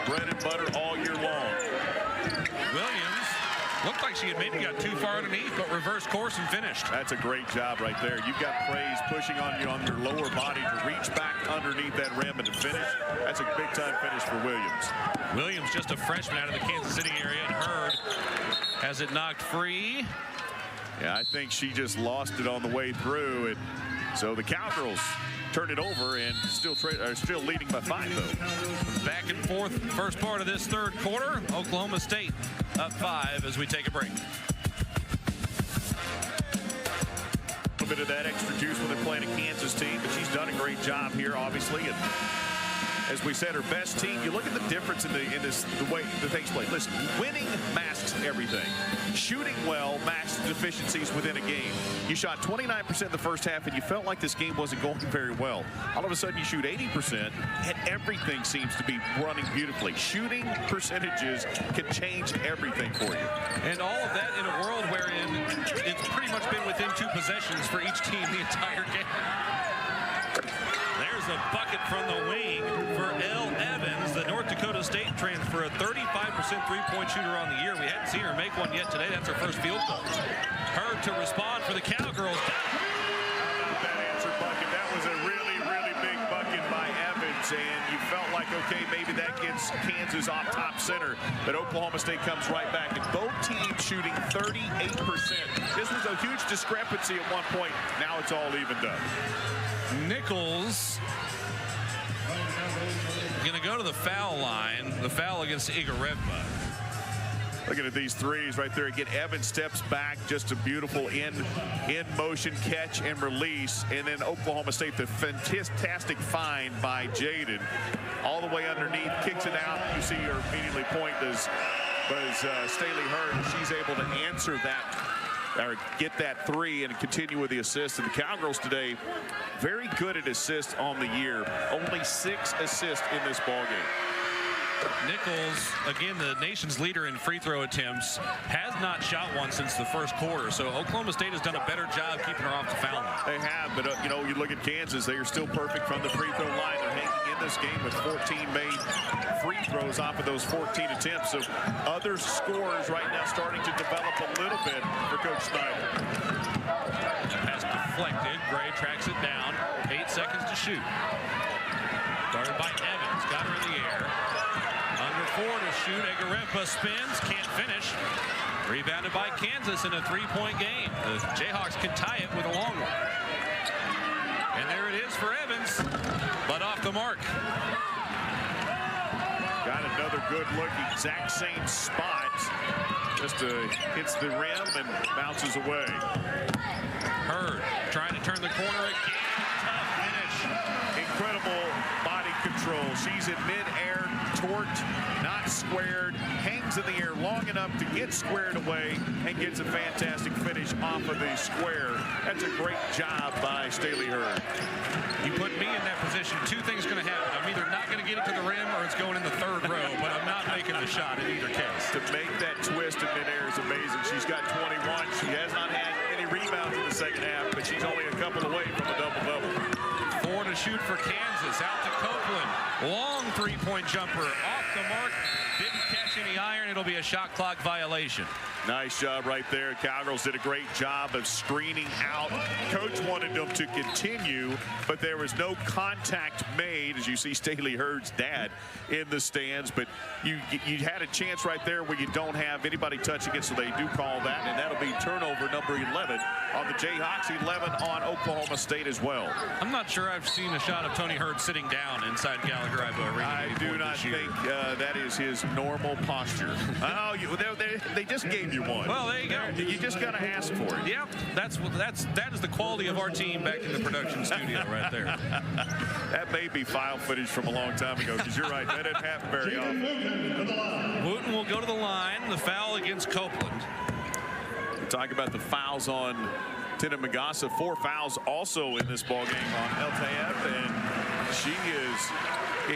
[SPEAKER 2] bread and butter all year long.
[SPEAKER 1] Williams looked like she had maybe got too far underneath, but reversed course and finished.
[SPEAKER 2] That's a great job right there. You've got Praise pushing on you on your lower body to reach back underneath that rim and to finish. That's a big-time finish for Williams.
[SPEAKER 1] Williams, just a freshman out of the Kansas City area, and Hurd has it knocked free.
[SPEAKER 2] Yeah, I think she just lost it on the way through. And so the Cowgirls turn it over and still leading by 5, though.
[SPEAKER 1] Back and forth, first part of this third quarter. Oklahoma State up 5 as we take a break.
[SPEAKER 2] A little bit of that extra juice when they're playing a Kansas team, but she's done a great job here, obviously. And as we said, her best team. You look at the difference in the way the things play. Listen, winning masks everything. Shooting well masks deficiencies within a game. You shot 29% in the first half, and you felt like this game wasn't going very well. All of a sudden, you shoot 80%, and everything seems to be running beautifully. Shooting percentages can change everything for you.
[SPEAKER 1] And all of that in a world wherein it's pretty much been within 2 possessions for each team the entire game. There's a bucket from the wing for Elle Evans, the North Dakota State transfer, a 35% three-point shooter on the year. We hadn't seen her make one yet today. That's her first field goal. Hurd to respond for the Cowgirls.
[SPEAKER 2] That answer bucket, that was a really, really big bucket by Evans, and you felt like, okay, maybe that gets Kansas off top center, but Oklahoma State comes right back, and both teams shooting 38%. This was a huge discrepancy at one point. Now it's all evened up.
[SPEAKER 1] Nichols going to go to the foul line. The foul against Igorevba.
[SPEAKER 2] Looking at these threes right there. Again, Evans steps back. Just a beautiful in-motion catch and release. And then Oklahoma State, the fantastic find by Jaden. All the way underneath, kicks it out. You see her immediately point as Staley Hurd. She's able to answer that, or get that three and continue with the assist. And the Cowgirls today, very good at assists on the year. Only 6 assists in this ballgame.
[SPEAKER 1] Nichols, again, the nation's leader in free throw attempts, has not shot one since the first quarter. So Oklahoma State has done a better job keeping her off the foul line.
[SPEAKER 2] They have, but you know, you look at Kansas, they are still perfect from the free throw line. They're hanging in this game with 14 made free throws off of those 14 attempts. So other scorers right now starting to develop a little bit for Coach Snyder.
[SPEAKER 1] Pass deflected. Gray tracks it down. 8 seconds to shoot. Guarded by Evans. Got her in the air. 4 to shoot. Egareva spins, can't finish. Rebounded by Kansas in a 3-point game. The Jayhawks can tie it with a long one. And there it is for Evans, but off the mark.
[SPEAKER 2] Got another good look, exact same spot. Just hits the rim and bounces away.
[SPEAKER 1] Hurd trying to turn the corner again. Tough finish.
[SPEAKER 2] Incredible body control. She's in mid-air, torqued, not squared, hangs in the air long enough to get squared away and gets a fantastic finish off of the square. That's a great job by Staley Hurd.
[SPEAKER 1] You put me in that position, two things going to happen. I'm either not going to get it to the rim or it's going in the third row, but I'm not making the shot in either case.
[SPEAKER 2] To make that twist in midair is amazing. She's got 21. She has not had any rebounds in the second half, but she's only a couple away from a double-double.
[SPEAKER 1] 4 to shoot for Kansas. Out to Copeland. Long 3-point jumper. Off the mark. Didn't catch any iron. It'll be a shot clock violation.
[SPEAKER 2] Nice job right there. Cowgirls did a great job of screening out. Coach wanted them to continue, but there was no contact made, as you see Staley Hurd's dad in the stands. But you had a chance right there where you don't have anybody touching it, so they do call that, and that'll be turnover number 11 on the Jayhawks, 11 on Oklahoma State as well.
[SPEAKER 1] I'm not sure I've seen a shot of Tony Hurd sitting down inside Gallagher-Iba Arena.
[SPEAKER 2] I do not think that is his normal posture. Oh, they just gave you one.
[SPEAKER 1] Well, there you go.
[SPEAKER 2] You just got to ask for it.
[SPEAKER 1] Yep, that is the quality of our team back in the production studio right there.
[SPEAKER 2] That may be file footage from a long time ago, because you're right, that doesn't happen very often.
[SPEAKER 1] Wooten will go to the line. The foul against Copeland.
[SPEAKER 2] We're talking about the fouls on Tina Magassa. 4 fouls also in this ball game on El Tayeb, and she is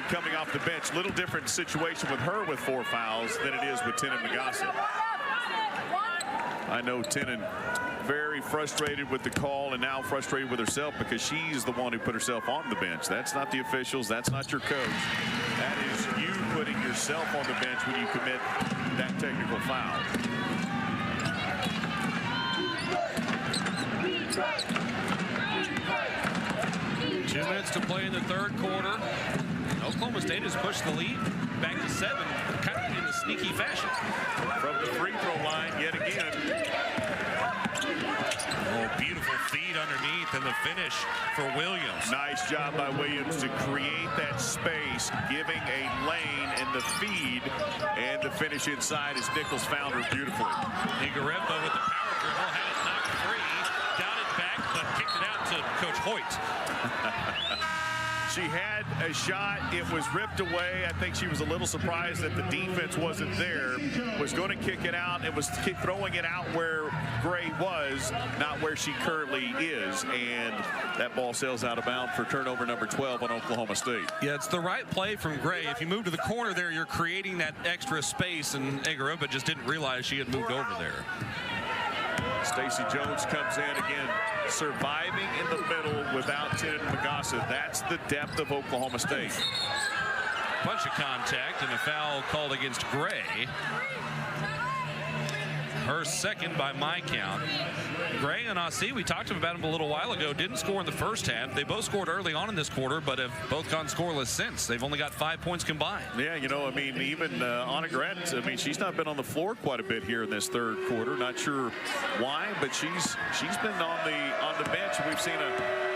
[SPEAKER 2] coming off the bench. Little different situation with her with 4 fouls than it is with Tina Magassa. I know Tenon very frustrated with the call and now frustrated with herself because she's the one who put herself on the bench. That's not the officials. That's not your coach. That is you putting yourself on the bench when you commit that technical foul.
[SPEAKER 1] Two minutes to play in the third quarter. Oklahoma State has pushed the lead back to 7, kind of in a sneaky fashion.
[SPEAKER 2] From the free throw line yet again.
[SPEAKER 1] Oh, beautiful feed underneath and the finish for Williams.
[SPEAKER 2] Nice job by Williams to create that space, giving a lane and the feed, and the finish inside as Nichols found her beautifully.
[SPEAKER 1] Egareva with the power dribble, had it knocked free, got it back, but kicked it out to Coach Hoyt.
[SPEAKER 2] She had a shot. It was ripped away. I think she was a little surprised that the defense wasn't there. Was going to kick it out. It was throwing it out where Gray was, not where she currently is. And that ball sails out of bounds for turnover number 12 on Oklahoma State.
[SPEAKER 1] Yeah, it's the right play from Gray. If you move to the corner there, you're creating that extra space, and Egareva just didn't realize she had moved over there.
[SPEAKER 2] Stacey Jones comes in again, surviving in the middle without Tina Magassa. That's the depth of Oklahoma State.
[SPEAKER 1] Bunch of contact and a foul called against Gray. Her second by my count. Gray and Aussie, we talked about them a little while ago, didn't score in the first half. They both scored early on in this quarter, but have both gone scoreless since. They've only got 5 points combined.
[SPEAKER 2] Yeah, you know, I mean, even Anna Gretz, I mean, she's not been on the floor quite a bit here in this third quarter. Not sure why, but she's been on the bench. We've seen a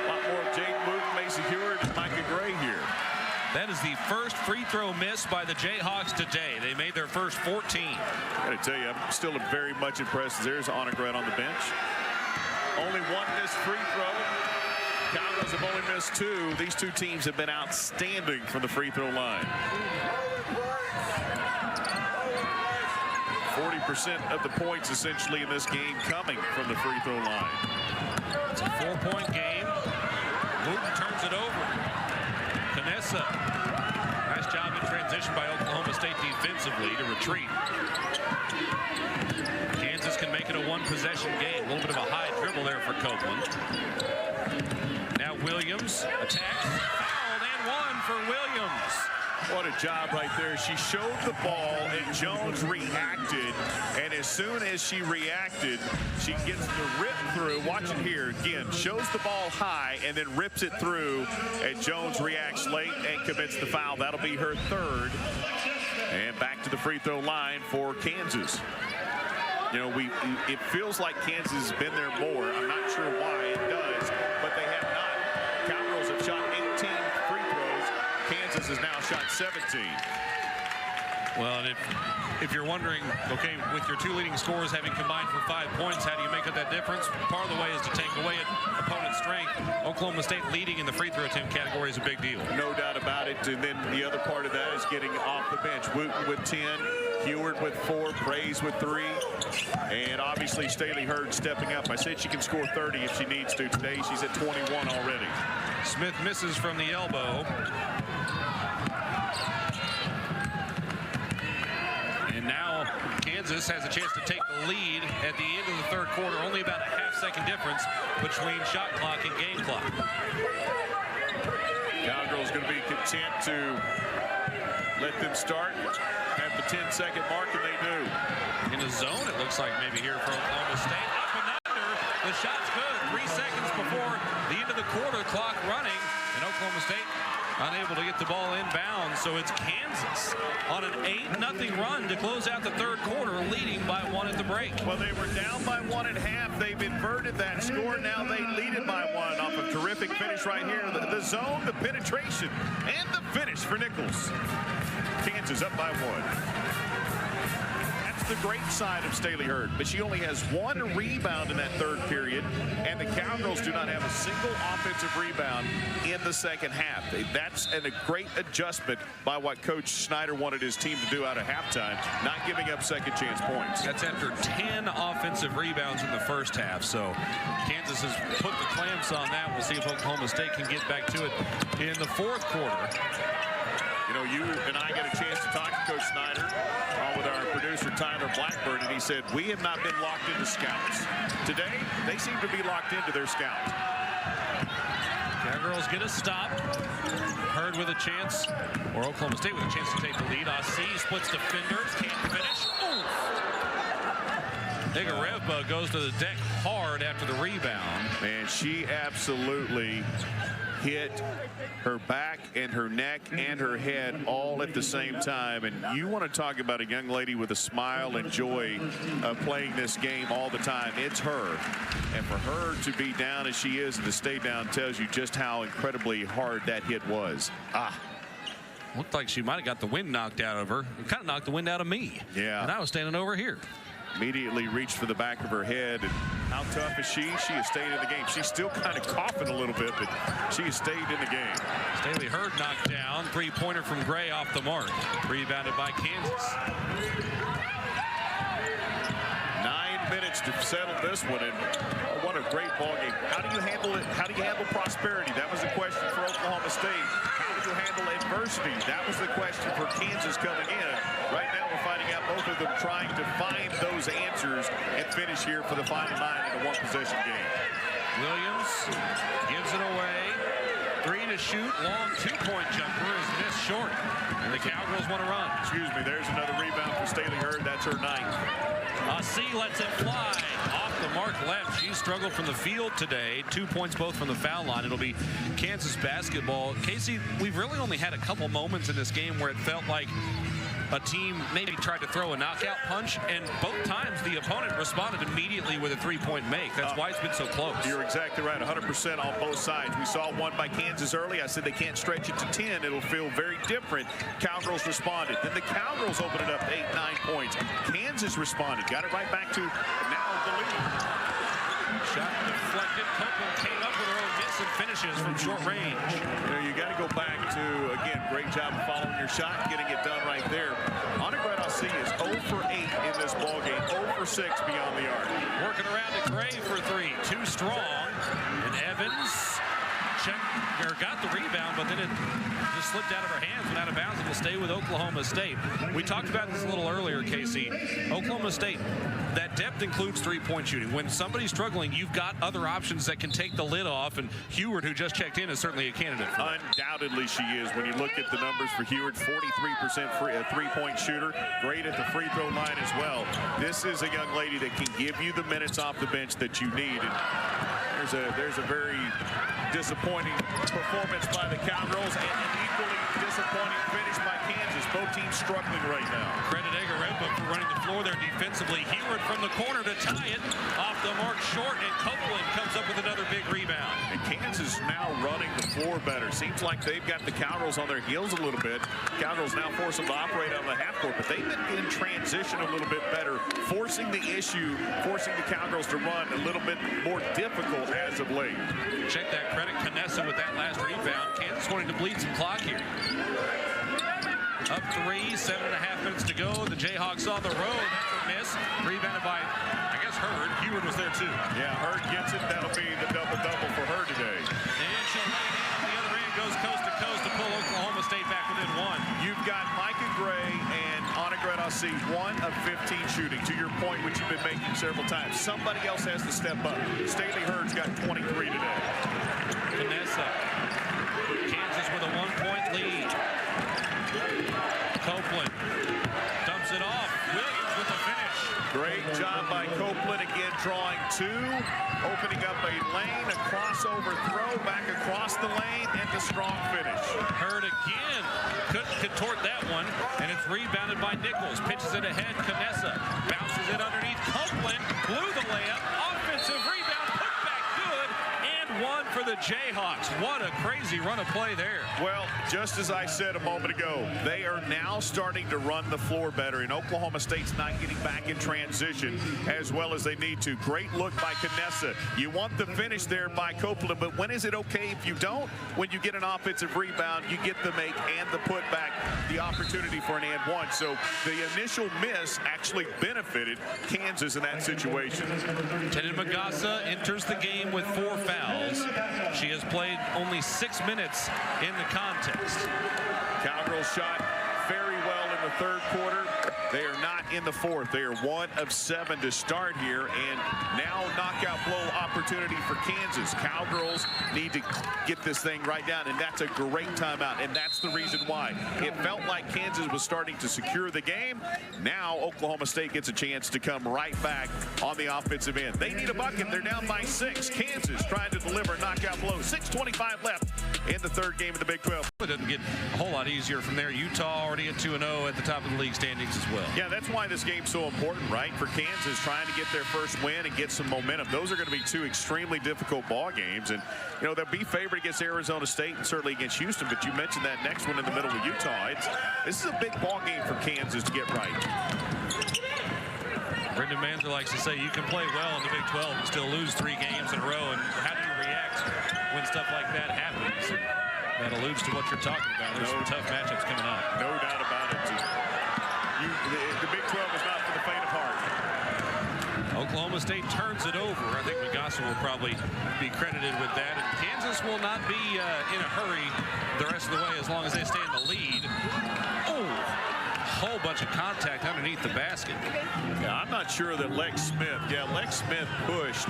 [SPEAKER 2] lot more of Jade Wooten, Macy Hewitt, and Micah Gray here.
[SPEAKER 1] That is the first free throw miss by the Jayhawks today. They made their first 14.
[SPEAKER 2] I got to tell you, I'm still very much impressed. There's Anna Gretz on the bench. Only 1 missed free throw. Cowgirls have only missed 2. These two teams have been outstanding from the free throw line. 40% of the points essentially in this game coming from the free throw line.
[SPEAKER 1] It's a 4-point game. Wooten turns it over. Canessa. Nice job in transition by Oklahoma State defensively to retreat. Kansas can make it a 1-possession game. A little bit of a high dribble there for Copeland. Now Williams attacks. Fouled and 1 for Williams.
[SPEAKER 2] What a job right there. She showed the ball and Jones reacted. And as soon as she reacted, she gets the rip through. Watch it here again. Shows the ball high and then rips it through. And Jones reacts late and commits the foul. That'll be her third. And back to the free throw line for Kansas. You know, it feels like Kansas has been there more. I'm not sure why it does, but they have not. Cowgirls have shot 18 free throws. Kansas has now shot 17.
[SPEAKER 1] Well, and if you're wondering, okay, with your two leading scorers having combined for 5 points, how do you make up that difference? Part of the way is to take away an opponent's strength. Oklahoma State leading in the free throw attempt category is a big deal.
[SPEAKER 2] No doubt about it. And then the other part of that is getting off the bench. Wooten with 10, Heward with 4, Praise with 3, and obviously Staley Hurd stepping up. I said she can score 30 if she needs to. Today she's at 21 already.
[SPEAKER 1] Smith misses from the elbow. And now Kansas has a chance to take the lead at the end of the third quarter. Only about a half-second difference between shot clock and game clock.
[SPEAKER 2] Cowgirls going to be content to let them start at the 10-second mark, and they do.
[SPEAKER 1] In the zone, it looks like maybe here for Oklahoma State. Up and under. The shot's good. 3 seconds before the end of the quarter, clock running, and Oklahoma State unable to get the ball inbound. So it's Kansas on an 8-0 run to close out the third quarter, leading by 1 at the break.
[SPEAKER 2] Well, they were down by 1 at half. They've inverted that score. Now they lead it by 1 off a terrific finish right here. The zone, the penetration, and the finish for Nichols. Kansas up by 1. That's the great side of Staley Hurd, but she only has 1 rebound in that third period, and the Cowgirls do not have a single offensive rebound in the second half. That's a great adjustment by what Coach Snyder wanted his team to do out of halftime, not giving up second chance points.
[SPEAKER 1] That's after 10 offensive rebounds in the first half, so Kansas has put the clamps on that. We'll see if Oklahoma State can get back to it in the fourth quarter.
[SPEAKER 2] You know, you and I got a chance to talk to Coach Snyder with our producer Tyler Blackburn, and he said, we have not been locked into scouts. Today, they seem to be locked into their scout.
[SPEAKER 1] Cowgirls get a stop. Hurd with a chance, or Oklahoma State with a chance to take the lead. Asi splits defenders, can't finish. Igorevba goes to the deck hard after the rebound.
[SPEAKER 2] And she absolutely hit her back and her neck and her head all at the same time. And you want to talk about a young lady with a smile and joy of playing this game all the time. It's her. And for her to be down as she is and to stay down tells you just how incredibly hard that hit was.
[SPEAKER 1] Looked like she might have got the wind knocked out of her. It kind of knocked the wind out of me.
[SPEAKER 2] Yeah.
[SPEAKER 1] And I was standing over here.
[SPEAKER 2] Immediately reached for the back of her head. And how tough is she? She has stayed in the game. She's still kind of coughing a little bit, but she has stayed in the game.
[SPEAKER 1] Staley Hurd knocked down. 3-pointer from Gray off the mark. Rebounded by Kansas.
[SPEAKER 2] 9 minutes to settle this one, and what a great ball game. How do you handle it? How do you handle prosperity? That was the question for Oklahoma State. How do you handle adversity? That was the question for Kansas coming in. Right now we're finding out both of them trying to find those answers and finish here for the final 9 in a one-possession game.
[SPEAKER 1] Williams gives it away. 3 to shoot. Long 2-point jumper is missed short. And the Cowgirls want to run.
[SPEAKER 2] Excuse me, there's another rebound for Staley Hurd. That's her 9th.
[SPEAKER 1] Asi lets it fly. Off the mark left. She struggled from the field today. 2 points both from the foul line. It'll be Kansas basketball. Casey, we've really only had a couple moments in this game where it felt like a team maybe tried to throw a knockout punch, and both times the opponent responded immediately with a 3-point make. That's why it's been so close.
[SPEAKER 2] You're exactly right, 100% on both sides. We saw one by Kansas early. I said they can't stretch it to 10. It'll feel very different. Cowgirls responded. Then the Cowgirls opened it up to 8-9 points. Kansas responded. Got it right back to now the lead.
[SPEAKER 1] Shot deflected. Copeland came up with her own miss and finishes from short range.
[SPEAKER 2] You know, you got to go back to, again, great job of following your shot, getting it done right there. Anna Asi is 0 for 8 in this ballgame, 0 for 6 beyond the arc.
[SPEAKER 1] Working around to Gray for 3. Too strong. And Evans got the rebound, but then it just slipped out of her hands and out of bounds, and will stay with Oklahoma State. We talked about this a little earlier, Casey. Oklahoma State, that depth includes 3-point shooting. When somebody's struggling, you've got other options that can take the lid off, and Heward, who just checked in, is certainly a candidate for that.
[SPEAKER 2] Undoubtedly she is. When you look at the numbers for Heward, 43% three-point shooter, great at the free throw line as well. This is a young lady that can give you the minutes off the bench that you need. And there's a very disappointing performance by the Cowgirls, and an equally disappointing disappointing finish by Kansas. Both teams struggling right now.
[SPEAKER 1] Credit Egaremba for running the floor there defensively. Heward from the corner to tie it. Off the mark short, and Copeland comes up with another big rebound.
[SPEAKER 2] And Kansas now running the floor better. Seems like they've got the Cowgirls on their heels a little bit. Cowgirls now force them to operate on the half court, but they've been in transition a little bit better, forcing the issue, forcing the Cowgirls to run a little bit more difficult as of late.
[SPEAKER 1] Check that credit. Knessa with that last rebound. Kansas wanting to bleed some clock here. Up 3, 7.5 minutes to go. The Jayhawks on the road. That's a miss. Rebounded by, I guess, Hurd. Heward was there too.
[SPEAKER 2] Yeah, Hurd gets it. That'll be the double-double for her today.
[SPEAKER 1] And she'll lay it in on the other end. Goes coast to coast to pull Oklahoma State back within 1.
[SPEAKER 2] You've got Micah Gray and Anna Gradassi, 1 of 15 shooting. To your point, which you've been making several times. Somebody else has to step up. Staley Hurd's got 23 today.
[SPEAKER 1] Knessa. Kansas with a 1-point lead. Copeland dumps it off. Williams with the finish.
[SPEAKER 2] Great job by Copeland, again drawing 2, opening up a lane, a crossover throw, back across the lane, and the strong finish.
[SPEAKER 1] Hurd again. Couldn't contort that one, and it's rebounded by Nichols. Pitches it ahead. Knessa bounces it underneath. Copeland blew the layup. Offensive rebound. Put back good. And 1 for the Jayhawks. What a crazy run of play there.
[SPEAKER 2] Well, just as I said a moment ago, they are now starting to run the floor better, and Oklahoma State's not getting back in transition as well as they need to. Great look by Knessa. You want the finish there by Copeland, but when is it okay if you don't? When you get an offensive rebound, you get the make and the putback, the opportunity for an and 1. So the initial miss actually benefited Kansas in that situation.
[SPEAKER 1] Tenen Magassa enters the game with 4 fouls. She has played only 6 minutes in the contest.
[SPEAKER 2] Cowgirls shot very well in the third quarter. They are not in the fourth. They are 1 of 7 to start here, and now knockout blow opportunity for Kansas. Cowgirls need to get this thing right down, and that's a great timeout, and that's the reason why. It felt like Kansas was starting to secure the game. Now Oklahoma State gets a chance to come right back on the offensive end. They need a bucket. They're down by 6. Kansas trying to deliver a knockout blow. 6:25 left in the third game of the Big 12.
[SPEAKER 1] It doesn't get a whole lot easier from there. Utah already at 2-0 at the top of the league standings as well.
[SPEAKER 2] Yeah, that's why this game's so important, right? For Kansas trying to get their first win and get some momentum. Those are going to be 2 extremely difficult ball games. And, you know, they'll be favored against Arizona State and certainly against Houston. But you mentioned that next one in the middle of Utah. This is a big ball game for Kansas to get right.
[SPEAKER 1] Brendan Manzer likes to say you can play well in the Big 12 and still lose 3 games in a row. And how do you react when stuff like that happens? That alludes to what you're talking about. There's some tough matchups coming up.
[SPEAKER 2] No doubt about it. The Big 12 is not for the faint of heart.
[SPEAKER 1] Oklahoma State turns it over. I think Magassa will probably be credited with that. And Kansas will not be in a hurry the rest of the way as long as they stay in the lead. Oh, whole bunch of contact underneath the basket.
[SPEAKER 2] Yeah, I'm not sure that Lex Smith pushed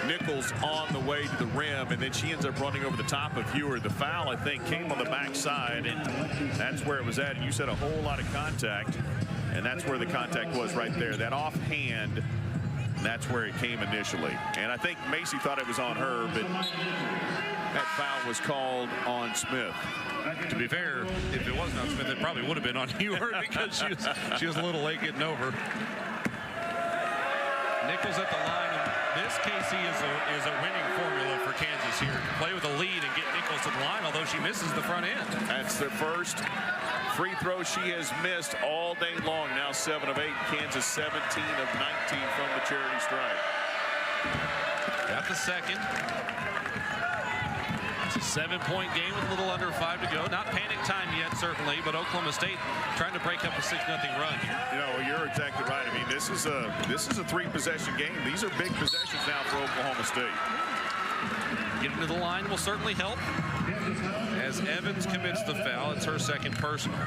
[SPEAKER 2] Nichols on the way to the rim, and then she ends up running over the top of Heward. The foul, I think, came on the backside, and that's where it was at. You said a whole lot of contact, and that's where the contact was right there. That offhand, that's where it came initially. And I think Macy thought it was on her, but that foul was called on Smith.
[SPEAKER 1] To be fair, if it wasn't on Smith, it probably would have been on Heward because she was a little late getting over. Nichols at the line. This, Casey, is a winning formula for Kansas here. Play with a lead and get Nichols to the line, although she misses the front end.
[SPEAKER 2] That's the first free throw she has missed all day long. Now 7 of 8. Kansas 17 of 19 from the charity stripe.
[SPEAKER 1] Got the second. It's a 7-point game with a little under 5 to go. Not panic time yet, certainly, but Oklahoma State trying to break up a 6-0 run here.
[SPEAKER 2] You know, you're exactly right. I mean, this is a 3-possession game. These are big possessions now for Oklahoma State.
[SPEAKER 1] Getting to the line will certainly help. As Evans commits the foul, it's her second personal.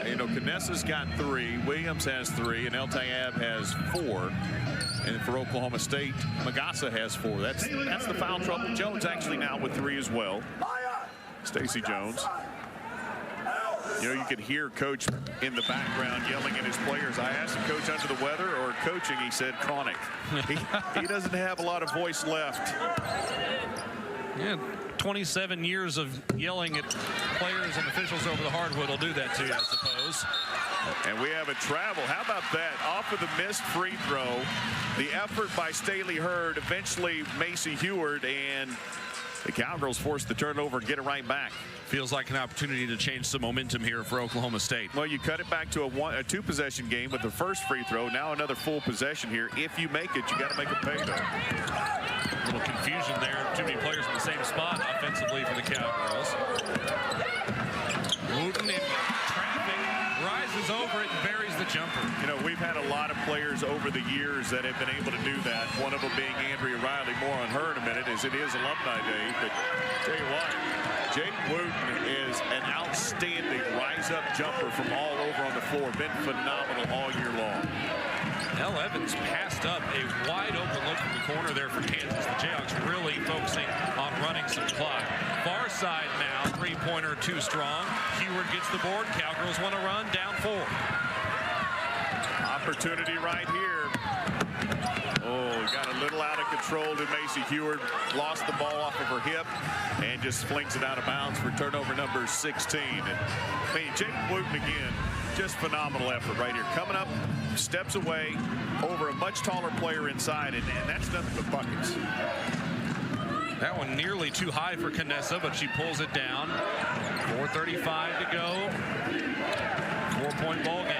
[SPEAKER 2] You know, Knessa's got 3, Williams has 3, and El Tayeb has 4. And for Oklahoma State, Magassa has 4. That's the foul trouble. Jones actually now with 3 as well. Stacey Jones. You know, you can hear Coach in the background yelling at his players. I asked him, Coach, under the weather or coaching? He said chronic. He doesn't have a lot of voice left.
[SPEAKER 1] Yeah, 27 years of yelling at players and officials over the hardwood will do that to you, I suppose.
[SPEAKER 2] And we have a travel. How about that? Off of the missed free throw. The effort by Staley Hurd, eventually Macy Heward, and the Cowgirls forced the turnover and get it right back.
[SPEAKER 1] Feels like an opportunity to change some momentum here for Oklahoma State.
[SPEAKER 2] Well, you cut it back to a two-possession game with the first free throw. Now another full possession here. If you make it, you got to make it pay, though.
[SPEAKER 1] A little confusion there. Too many players in the same spot offensively for the Cowgirls. Wooten in traffic, rises over it and buries the jumper.
[SPEAKER 2] You know, we've had a lot of players over the years that have been able to do that. One of them being Andrea Riley. More on her in a minute, as it is Alumni Day. But tell you what, Jake Wooten is an outstanding rise-up jumper from all over on the floor. Been phenomenal all year long.
[SPEAKER 1] Elle Evans passed up a wide open look from the corner there for Kansas. The Jayhawks really focusing on running some clock. Far side now, three-pointer too strong. Heward gets the board. Cowgirls want to run, down 4.
[SPEAKER 2] Opportunity right here. Oh, got a little out of control to Macy Heward. Lost the ball off of her hip and just flings it out of bounds for turnover number 16. And I mean, Jake Wooten again, just phenomenal effort right here. Coming up, steps away over a much taller player inside, and that's nothing but buckets.
[SPEAKER 1] That one nearly too high for Canessa, but she pulls it down. 4:35 to go. 4-point ball game.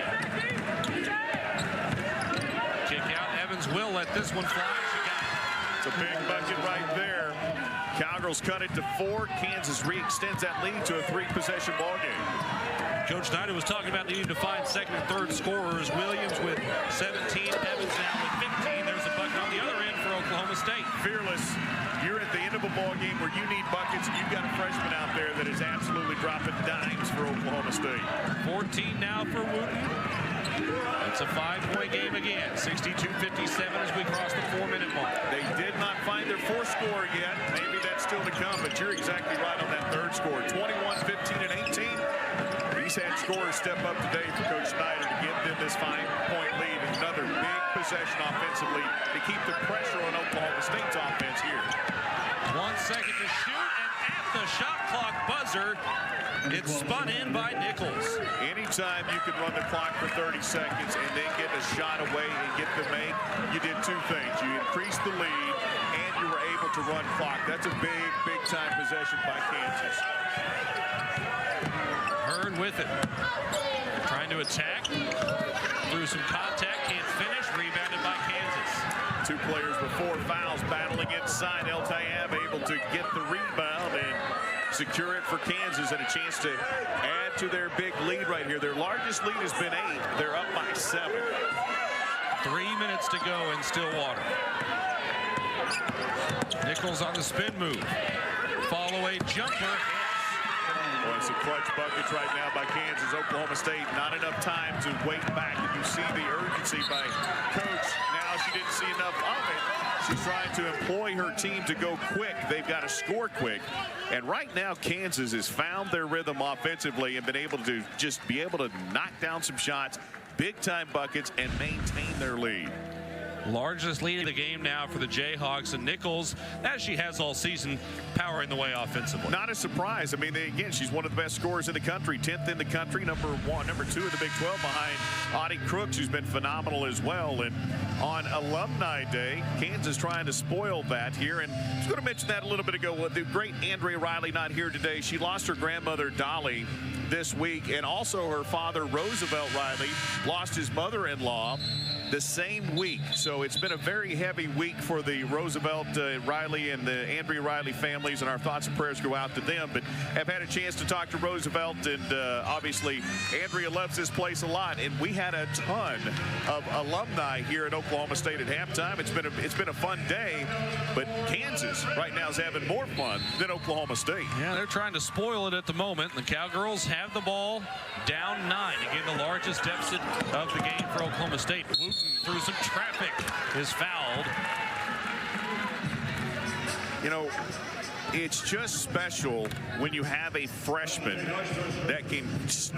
[SPEAKER 1] Kick out. Evans will let this one fly. She got it.
[SPEAKER 2] It's a big bucket right there. Cowgirls cut it to 4. Kansas re-extends that lead to a 3-possession ball game.
[SPEAKER 1] Coach Snyder was talking about needing to find second and third scorers. Williams with 17, Evans now with 15. There's a bucket on the other end for Oklahoma State.
[SPEAKER 2] Fearless, you're at the end of a ball game where you need buckets, and you've got a freshman out there that is absolutely dropping dimes for Oklahoma State.
[SPEAKER 1] 14 now for Wooten. It's a 5-point game again. 62-57 as we cross the 4-minute mark.
[SPEAKER 2] They did not find their fourth scorer yet. Maybe that's still to come, but you're exactly right on that third score. 21, 15, and 18. He's had scorers step up today for Coach Snyder to give them this 5-point lead. Another big possession offensively to keep the pressure on Oklahoma State's offense here.
[SPEAKER 1] 1 second to shoot, and at the shot clock buzzer, it's spun in by Nichols.
[SPEAKER 2] Anytime you can run the clock for 30 seconds and then get a shot away and get the make, you did two things. You increased the lead and you were able to run clock. That's a big, big time possession by Kansas.
[SPEAKER 1] Hurd with it. Trying to attack. Through some contact, can't finish. Rebounded by Kansas.
[SPEAKER 2] 2 players with 4 fouls battling inside. El Tayeb able to get the rebound and secure it for Kansas, and a chance to add to their big lead right here. Their largest lead has been 8. They're up by 7.
[SPEAKER 1] 3 minutes to go in Stillwater. Nichols on the spin move. Fall away jumper.
[SPEAKER 2] Well, it's a clutch buckets right now by Kansas. Oklahoma State, not enough time to wait back. And you see the urgency by Coach. Now she didn't see enough of it. She's trying to employ her team to go quick. They've got to score quick. And right now, Kansas has found their rhythm offensively and been able to just be able to knock down some shots, big-time buckets, and maintain their lead.
[SPEAKER 1] Largest lead of the game now for the Jayhawks, and Nichols, as she has all season, powering the way offensively.
[SPEAKER 2] Not a surprise. I mean, again, she's one of the best scorers in the country, 10th in the country, number 2 in the Big 12 behind Audie Crooks, who's been phenomenal as well. And on Alumni Day, Kansas trying to spoil that here. And I was going to mention that a little bit ago. The great Andrea Riley not here today. She lost her grandmother, Dolly, this week, and also her father, Roosevelt Riley, lost his mother-in-law the same week. So it's been a very heavy week for the Roosevelt Riley and the Andrea Riley families, and our thoughts and prayers go out to them. But have had a chance to talk to Roosevelt, and obviously Andrea loves this place a lot, and we had a ton of alumni here at Oklahoma State at halftime. It's been a fun day, but Kansas right now is having more fun than Oklahoma State.
[SPEAKER 1] Yeah, they're trying to spoil it at the moment. The Cowgirls have the ball down 9. Again, the largest deficit of the game for Oklahoma State. Wooten through some traffic is fouled.
[SPEAKER 2] You know, it's just special when you have a freshman that can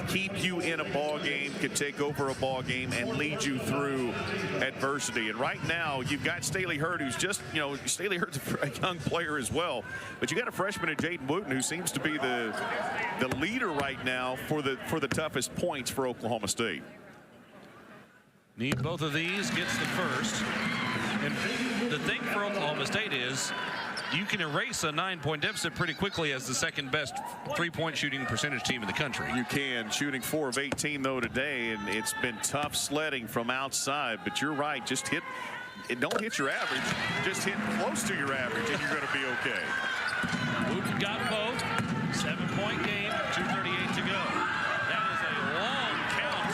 [SPEAKER 2] keep you in a ball game, can take over a ball game, and lead you through adversity. And right now, you've got Staley Hurd, who's just, Staley Hurd's a young player as well, but you got a freshman in Jaden Wooten who seems to be the leader right now for the toughest points for Oklahoma State.
[SPEAKER 1] Need both of these, gets the first. And the thing for Oklahoma State is you can erase a 9-point deficit pretty quickly as the second best three-point shooting percentage team in the country.
[SPEAKER 2] You can. Shooting 4 of 18 though today, and it's been tough sledding from outside, but you're right, just hit it. Don't hit your average, just hit close to your average and you're going to be okay.
[SPEAKER 1] Wooten got both. 7-point game, 2:38 to go. That is a long count.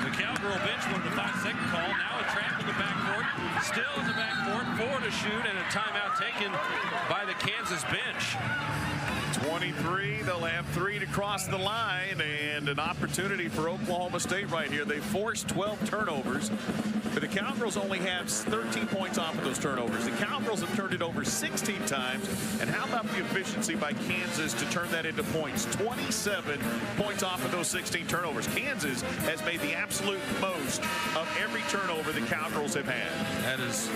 [SPEAKER 1] The Cowgirl bench wanted a 5-second call. Now a trap in the backcourt. Still in the backcourt. 4 to shoot, and a timeout taken by the Kansas bench.
[SPEAKER 2] 23. They'll have 3 to cross the line, and an opportunity for Oklahoma State right here. They forced 12 turnovers, but the Cowgirls only have 13 points off of those turnovers. The Cowgirls have turned it over 16 times. And how about the efficiency by Kansas to turn that into points? 27 points off of those 16 turnovers. Kansas has made the absolute most of every turnover the Cowgirls have had.
[SPEAKER 1] That is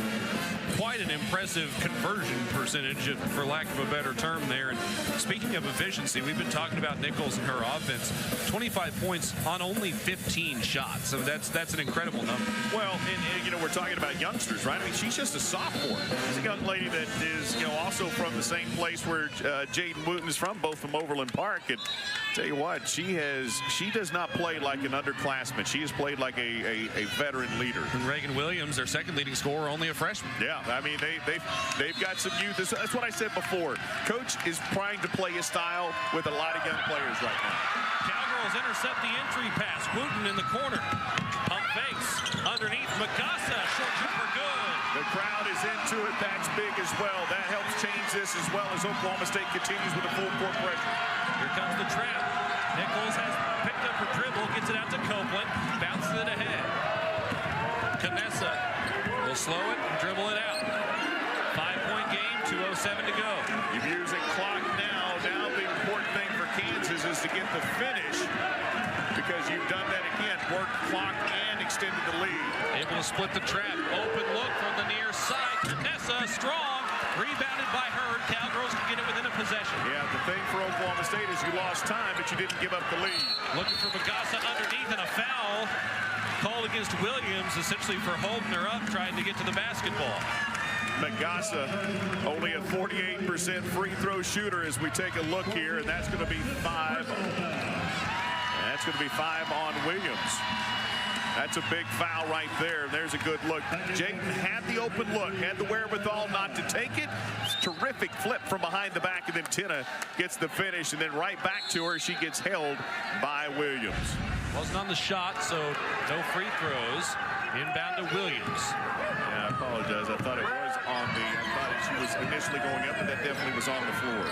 [SPEAKER 1] quite an impressive conversion percentage, for lack of a better term there. And speaking of efficiency, we've been talking about Nichols and her offense. 25 points on only 15 shots. So that's an incredible number.
[SPEAKER 2] Well, and we're talking about youngsters, right? I mean, she's just a sophomore. She's a young lady that is, also from the same place where Jaden Wooten is from, both from Overland Park. And tell you what, she does not play like an underclassman. She has played like a veteran leader.
[SPEAKER 1] And Reagan Williams, their second leading scorer, only a freshman.
[SPEAKER 2] Yeah, I mean, they've got some youth. That's what I said before. Coach is trying to play his style with a lot of young players right now.
[SPEAKER 1] Cowgirls intercept the entry pass. Wooten in the corner. Pump fakes. Underneath, Magassa. Short jumper good.
[SPEAKER 2] The crowd is into it. That's big as well. That helps change this as well as Oklahoma State continues with the full court pressure.
[SPEAKER 1] Here comes the trap. Nichols has picked up her dribble. Gets it out to Copeland. Bounces it ahead. Canessa will slow it and dribble it out. 5-point game, 2:07 to go.
[SPEAKER 2] You're using clock now. Now the important thing for Kansas is to get the finish, because you've done that again. Worked clock and extended the lead.
[SPEAKER 1] Able to split the trap. Open look from the near side. Canessa strong. Rebounded by Hurd. Cowgirls can get it within a possession.
[SPEAKER 2] Yeah, the thing for Oklahoma State is you lost time, but you didn't give up the lead.
[SPEAKER 1] Looking for Magassa underneath, and a foul called against Williams, essentially for holding her up, trying to get to the basketball.
[SPEAKER 2] Magassa only a 48% free throw shooter as we take a look here, and that's going to be 5. That's going to be 5 on Williams. That's a big foul right there. There's a good look. Jaden had the open look, had the wherewithal not to take it. Terrific flip from behind the back, and then Tina gets the finish, and then right back to her. She gets held by Williams.
[SPEAKER 1] Wasn't on the shot, so no free throws. Inbound to Williams.
[SPEAKER 2] Yeah, I apologize. I thought it was on the, I thought she was initially going up, but that definitely was on the floor.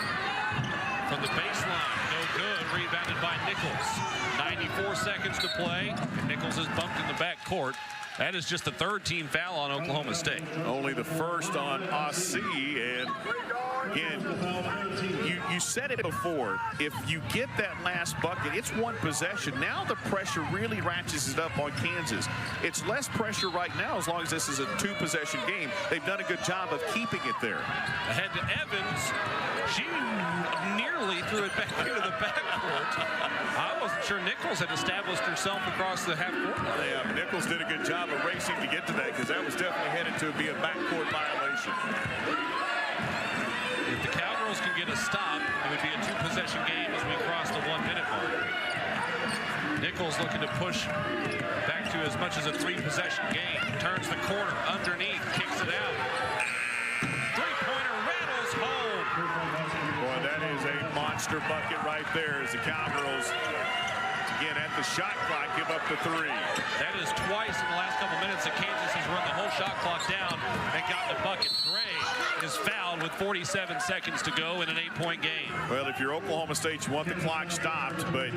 [SPEAKER 1] From the baseline, no good. Rebounded by Nichols. 94 seconds to play. Nichols is bumped in the backcourt. That is just the third team foul on Oklahoma State.
[SPEAKER 2] Only the first on Aussie, and again, you said it before. If you get that last bucket, it's one possession. Now the pressure really ratchets it up on Kansas. It's less pressure right now as long as this is a 2-possession game. They've done a good job of keeping it there.
[SPEAKER 1] Ahead to Evans. She nearly threw it back into the backcourt. I wasn't sure Nichols had established herself across the half-court line.
[SPEAKER 2] Yeah, Nichols did a good job of racing to get to that, because that was definitely headed to be a backcourt violation.
[SPEAKER 1] If the Cowgirls can get a stop, it would be a 2-possession game as we cross the 1-minute mark. Nichols looking to push back to as much as a 3-possession game. Turns the corner underneath, kicks it out. Three-pointer rattles home.
[SPEAKER 2] Boy, that is a monster bucket right there as the Cowgirls, again, at the shot clock, give up the 3.
[SPEAKER 1] That is twice in the last couple minutes that Kansas has run the whole shot clock down and gotten a bucket. Gray is fouled with 47 seconds to go in an 8-point game.
[SPEAKER 2] Well, if you're Oklahoma State, you want the clock stopped, but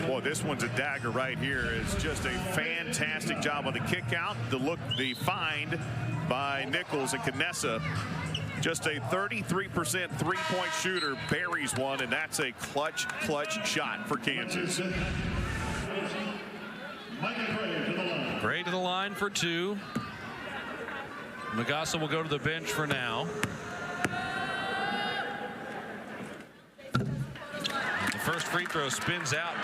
[SPEAKER 2] boy, this one's a dagger right here. It's just a fantastic job on the kick out, the find by Nichols, and Canessa Just a 33% three-point shooter buries one, and that's a clutch shot for Kansas.
[SPEAKER 1] Gray to the line for 2. Magassa will go to the bench for now. The first free throw spins out.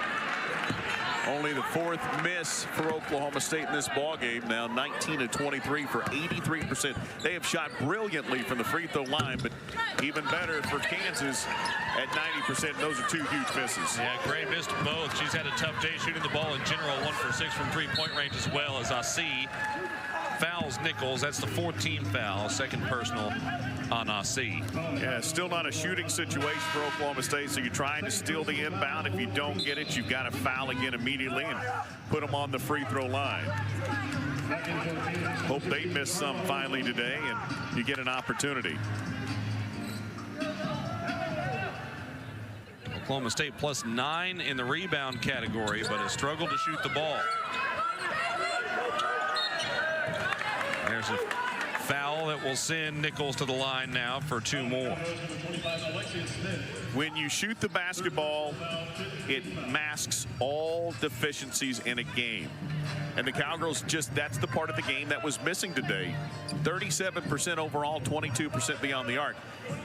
[SPEAKER 2] Only the 4th miss for Oklahoma State in this ball game. Now 19 of 23 for 83%. They have shot brilliantly from the free throw line, but even better for Kansas at 90%. Those are 2 huge misses.
[SPEAKER 1] Yeah, Gray missed both. She's had a tough day shooting the ball in general. 1 for 6 from three-point range, as well as Asi fouls Nichols. That's the 4th team foul, 2nd personal on Asi.
[SPEAKER 2] Yeah, still not a shooting situation for Oklahoma State, so you're trying to steal the inbound. If you don't get it, you've got to foul again immediately and put them on the free throw line. Hope they miss some finally today and you get an opportunity.
[SPEAKER 1] Oklahoma State +9 in the rebound category, but has struggled to shoot the ball. There's a foul that will send Nichols to the line now for 2 more.
[SPEAKER 2] When you shoot the basketball, it masks all deficiencies in a game. And the Cowgirls that's the part of the game that was missing today. 37% overall, 22% beyond the arc.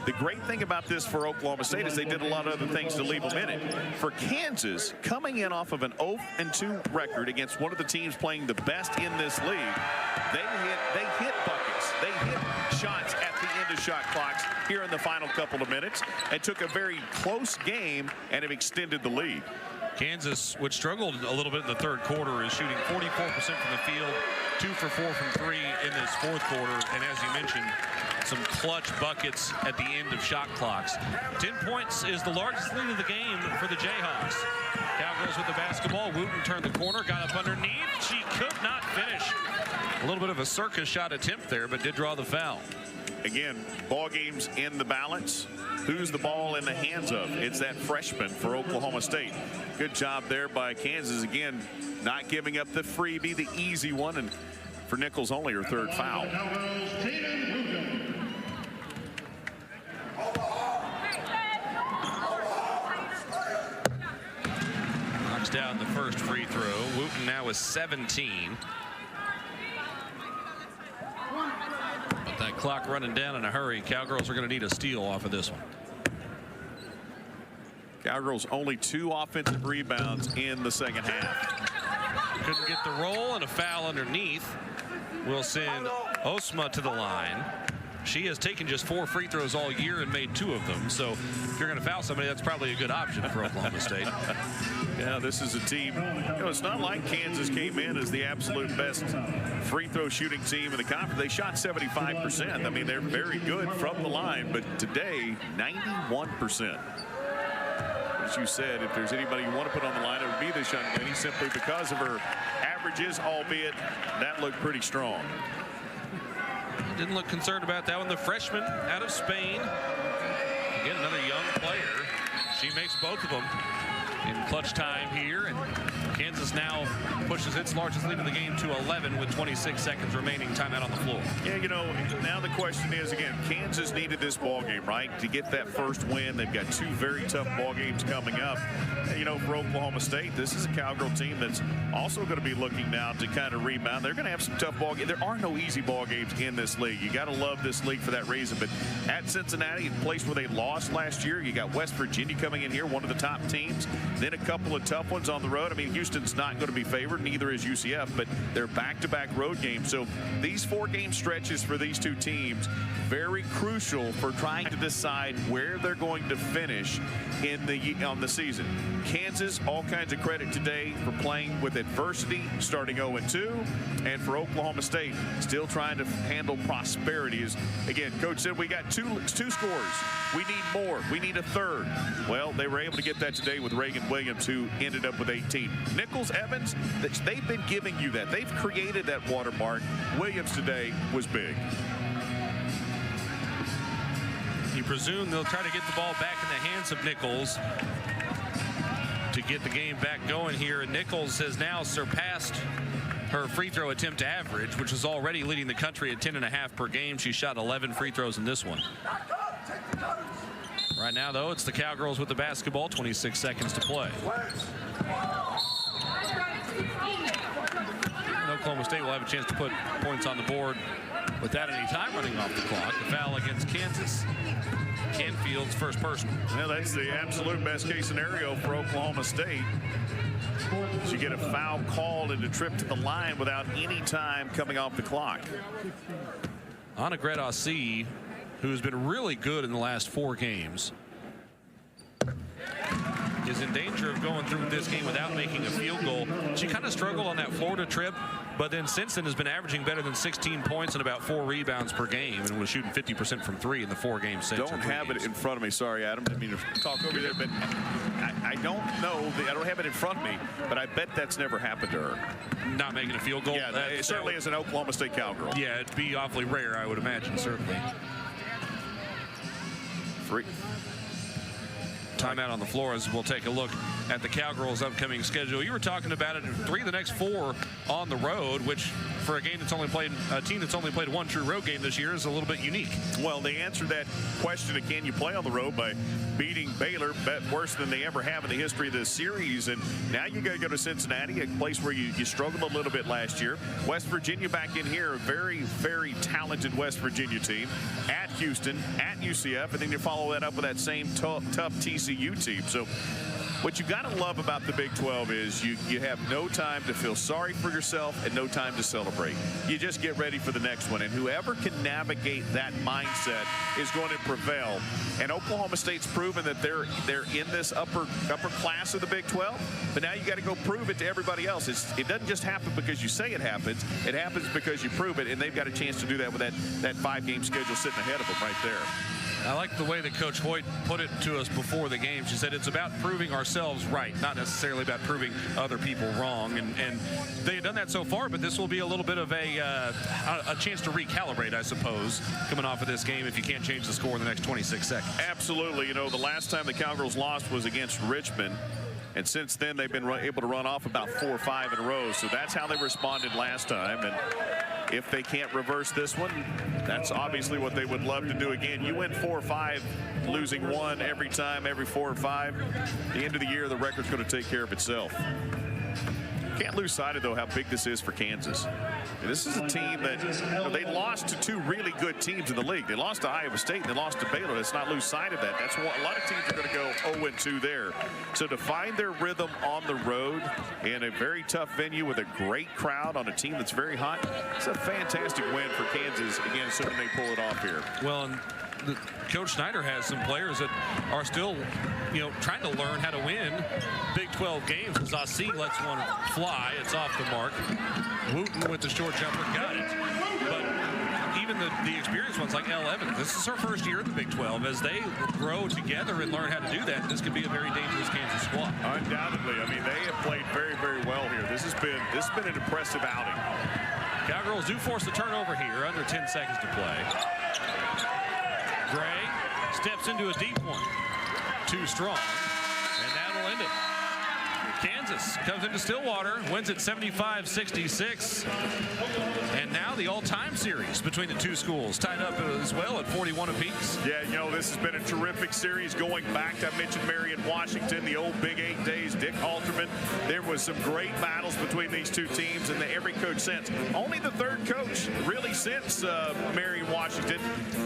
[SPEAKER 2] The great thing about this for Oklahoma State is they did a lot of other things to leave them in it. For Kansas, coming in off of an 0-2 record against one of the teams playing the best in this league, they hit buckets. They hit shots at the end of shot clocks here in the final couple of minutes and took a very close game and have extended the lead.
[SPEAKER 1] Kansas, which struggled a little bit in the 3rd quarter, is shooting 44% from the field, 2 for 4 from 3 in this 4th quarter. And as you mentioned, some clutch buckets at the end of shot clocks. 10 points is the largest lead of the game for the Jayhawks. Cowgirls with the basketball. Wooten turned the corner, got up underneath. She could not finish. A little bit of a circus shot attempt there, but did draw the foul.
[SPEAKER 2] Again, ball games in the balance. Who's the ball in the hands of? It's that freshman for Oklahoma State. Good job there by Kansas. Again, not giving up the freebie, the easy one. And for Nichols, only her 3rd foul.
[SPEAKER 1] Knocks down the first free throw. Wooten now is 17. But that clock running down in a hurry. Cowgirls are going to need a steal off of this one.
[SPEAKER 2] Cowgirls only 2 offensive rebounds in the 2nd half.
[SPEAKER 1] Couldn't get the roll, and a foul underneath will send Osma to the line. She has taken just 4 free throws all year and made 2 of them. So if you're going to foul somebody, that's probably a good option for Oklahoma State.
[SPEAKER 2] Yeah, this is a team. It's not like Kansas came in as the absolute best free throw shooting team in the conference. They shot 75%. I mean, they're very good from the line, but today, 91%. As you said, if there's anybody you want to put on the line, it would be this young lady, simply because of her averages, albeit that looked pretty strong.
[SPEAKER 1] Didn't look concerned about that one. The freshman out of Spain. Again, another young player. She makes both of them in clutch time here, and Kansas now pushes its largest lead in the game to 11 with 26 seconds remaining. Timeout on the floor.
[SPEAKER 2] Yeah, now the question is, again, Kansas needed this ball game, right, to get that first win. They've got 2 very tough ball games coming up. For Oklahoma State, this is a Cowgirl team that's also going to be looking now to kind of rebound. They're going to have some tough ball games. There are no easy ball games in this league. You got to love this league for that reason. But at Cincinnati, a place where they lost last year, you got West Virginia coming in here, one of the top teams. Then a couple of tough ones on the road. I mean, Houston's not going to be favored, neither is UCF, but they're back-to-back road games. So these 4-game stretches for these 2 teams, very crucial for trying to decide where they're going to finish on the season. Kansas, all kinds of credit today for playing with adversity, starting 0-2, and for Oklahoma State, still trying to handle prosperity. Again, Coach said we got two scores. We need more. We need a 3rd. Well, they were able to get that today with Reagan Williams, who ended up with 18. Nichols, Evans, they've been giving you that. They've created that watermark. Williams today was big.
[SPEAKER 1] You presume they'll try to get the ball back in the hands of Nichols to get the game back going here. And Nichols has now surpassed her free throw attempt average, which is already leading the country at 10.5 per game. She shot 11 free throws in this one. Right now, though, it's the Cowgirls with the basketball. 26 seconds to play. And Oklahoma State will have a chance to put points on the board without any time running off the clock. The foul against Kansas. Canfield's first personal.
[SPEAKER 2] Well, that's the absolute best case scenario for Oklahoma State. You get a foul called and a trip to the line without any time coming off the clock.
[SPEAKER 1] Anna Gredossi, who's been really good in the last 4 games, is in danger of going through this game without making a field goal. She kind of struggled on that Florida trip, but then since then has been averaging better than 16 points and about 4 rebounds per game, and was shooting 50% from 3 in the 4 games since.
[SPEAKER 2] Don't have it in front of me. Sorry, Adam. Didn't mean to talk over there, but I don't know. I don't have it in front of me, but I bet that's never happened to her.
[SPEAKER 1] Not making a field goal?
[SPEAKER 2] Yeah, it certainly is an Oklahoma State Cowgirl.
[SPEAKER 1] Yeah, it'd be awfully rare, I would imagine, certainly.
[SPEAKER 2] Free.
[SPEAKER 1] Timeout on the floor as we'll take a look at the Cowgirls' upcoming schedule. You were talking about it. 3 of the next 4 on the road, which for a team that's only played 1 true road game this year is a little bit unique.
[SPEAKER 2] Well, they answered that question of can you play on the road by beating Baylor, worse than they ever have in the history of this series. And now you got to go to Cincinnati, a place where you struggled a little bit last year. West Virginia back in here, a very, very talented West Virginia team. At Houston, at UCF, and then you follow that up with that same tough TCU team. So what you got to love about the Big 12 is you have no time to feel sorry for yourself and no time to celebrate. You just get ready for the next one, and whoever can navigate that mindset is going to prevail. And Oklahoma State's proven that they're in this upper class of the Big 12, but now you got to go prove it to everybody else. It doesn't just happen because you say it happens. It happens because you prove it, and they've got a chance to do that with that 5-game schedule sitting ahead of them right there.
[SPEAKER 1] I like the way that Coach Hoyt put it to us before the game. She said it's about proving ourselves right, not necessarily about proving other people wrong. And they've done that so far, but this will be a little bit of a chance to recalibrate, I suppose, coming off of this game if you can't change the score in the next 26 seconds.
[SPEAKER 2] Absolutely. You know, the last time the Cowgirls lost was against Richmond. And since then, they've been able to run off about 4 or 5 in a row. So that's how they responded last time. And if they can't reverse this one, that's obviously what they would love to do again. You win 4 or 5, losing 1 every time, every 4 or 5. At the end of the year, the record's going to take care of itself. Can't lose sight of, though, how big this is for Kansas. And this is a team that they lost to 2 really good teams in the league. They lost to Iowa State and they lost to Baylor. Let's not lose sight of that. That's what a lot of teams are going to go 0-2 there. So to find their rhythm on the road in a very tough venue with a great crowd on a team that's very hot, it's a fantastic win for Kansas, again, assuming they pull it off here.
[SPEAKER 1] Well, and Coach Snyder has some players that are still, trying to learn how to win Big 12 games. Zassi lets one fly. It's off the mark. Wooten with the short jumper got it. But even the experienced ones like Elle Evans, this is her first year in the Big 12. As they grow together and learn how to do that, this could be a very dangerous Kansas squad.
[SPEAKER 2] Undoubtedly. I mean, they have played very, very well here. This has been an impressive outing.
[SPEAKER 1] Cowgirls do force the turnover here. Under 10 seconds to play. Gray steps into a deep one. Too strong. And that'll end it. Kansas comes into Stillwater, wins it 75-66. And now the all-time series between the 2 schools tied up as well at 41 apiece.
[SPEAKER 2] Yeah, this has been a terrific series going back. I mentioned Marion Washington, the old Big 8 days, Dick Halterman. There was some great battles between these 2 teams, and every coach since. Only the 3rd coach really since Marion Washington.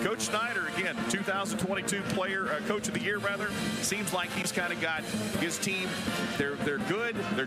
[SPEAKER 2] Coach Snyder, again, 2022 Coach of the Year, rather. Seems like he's kind of got his team. They're good. They're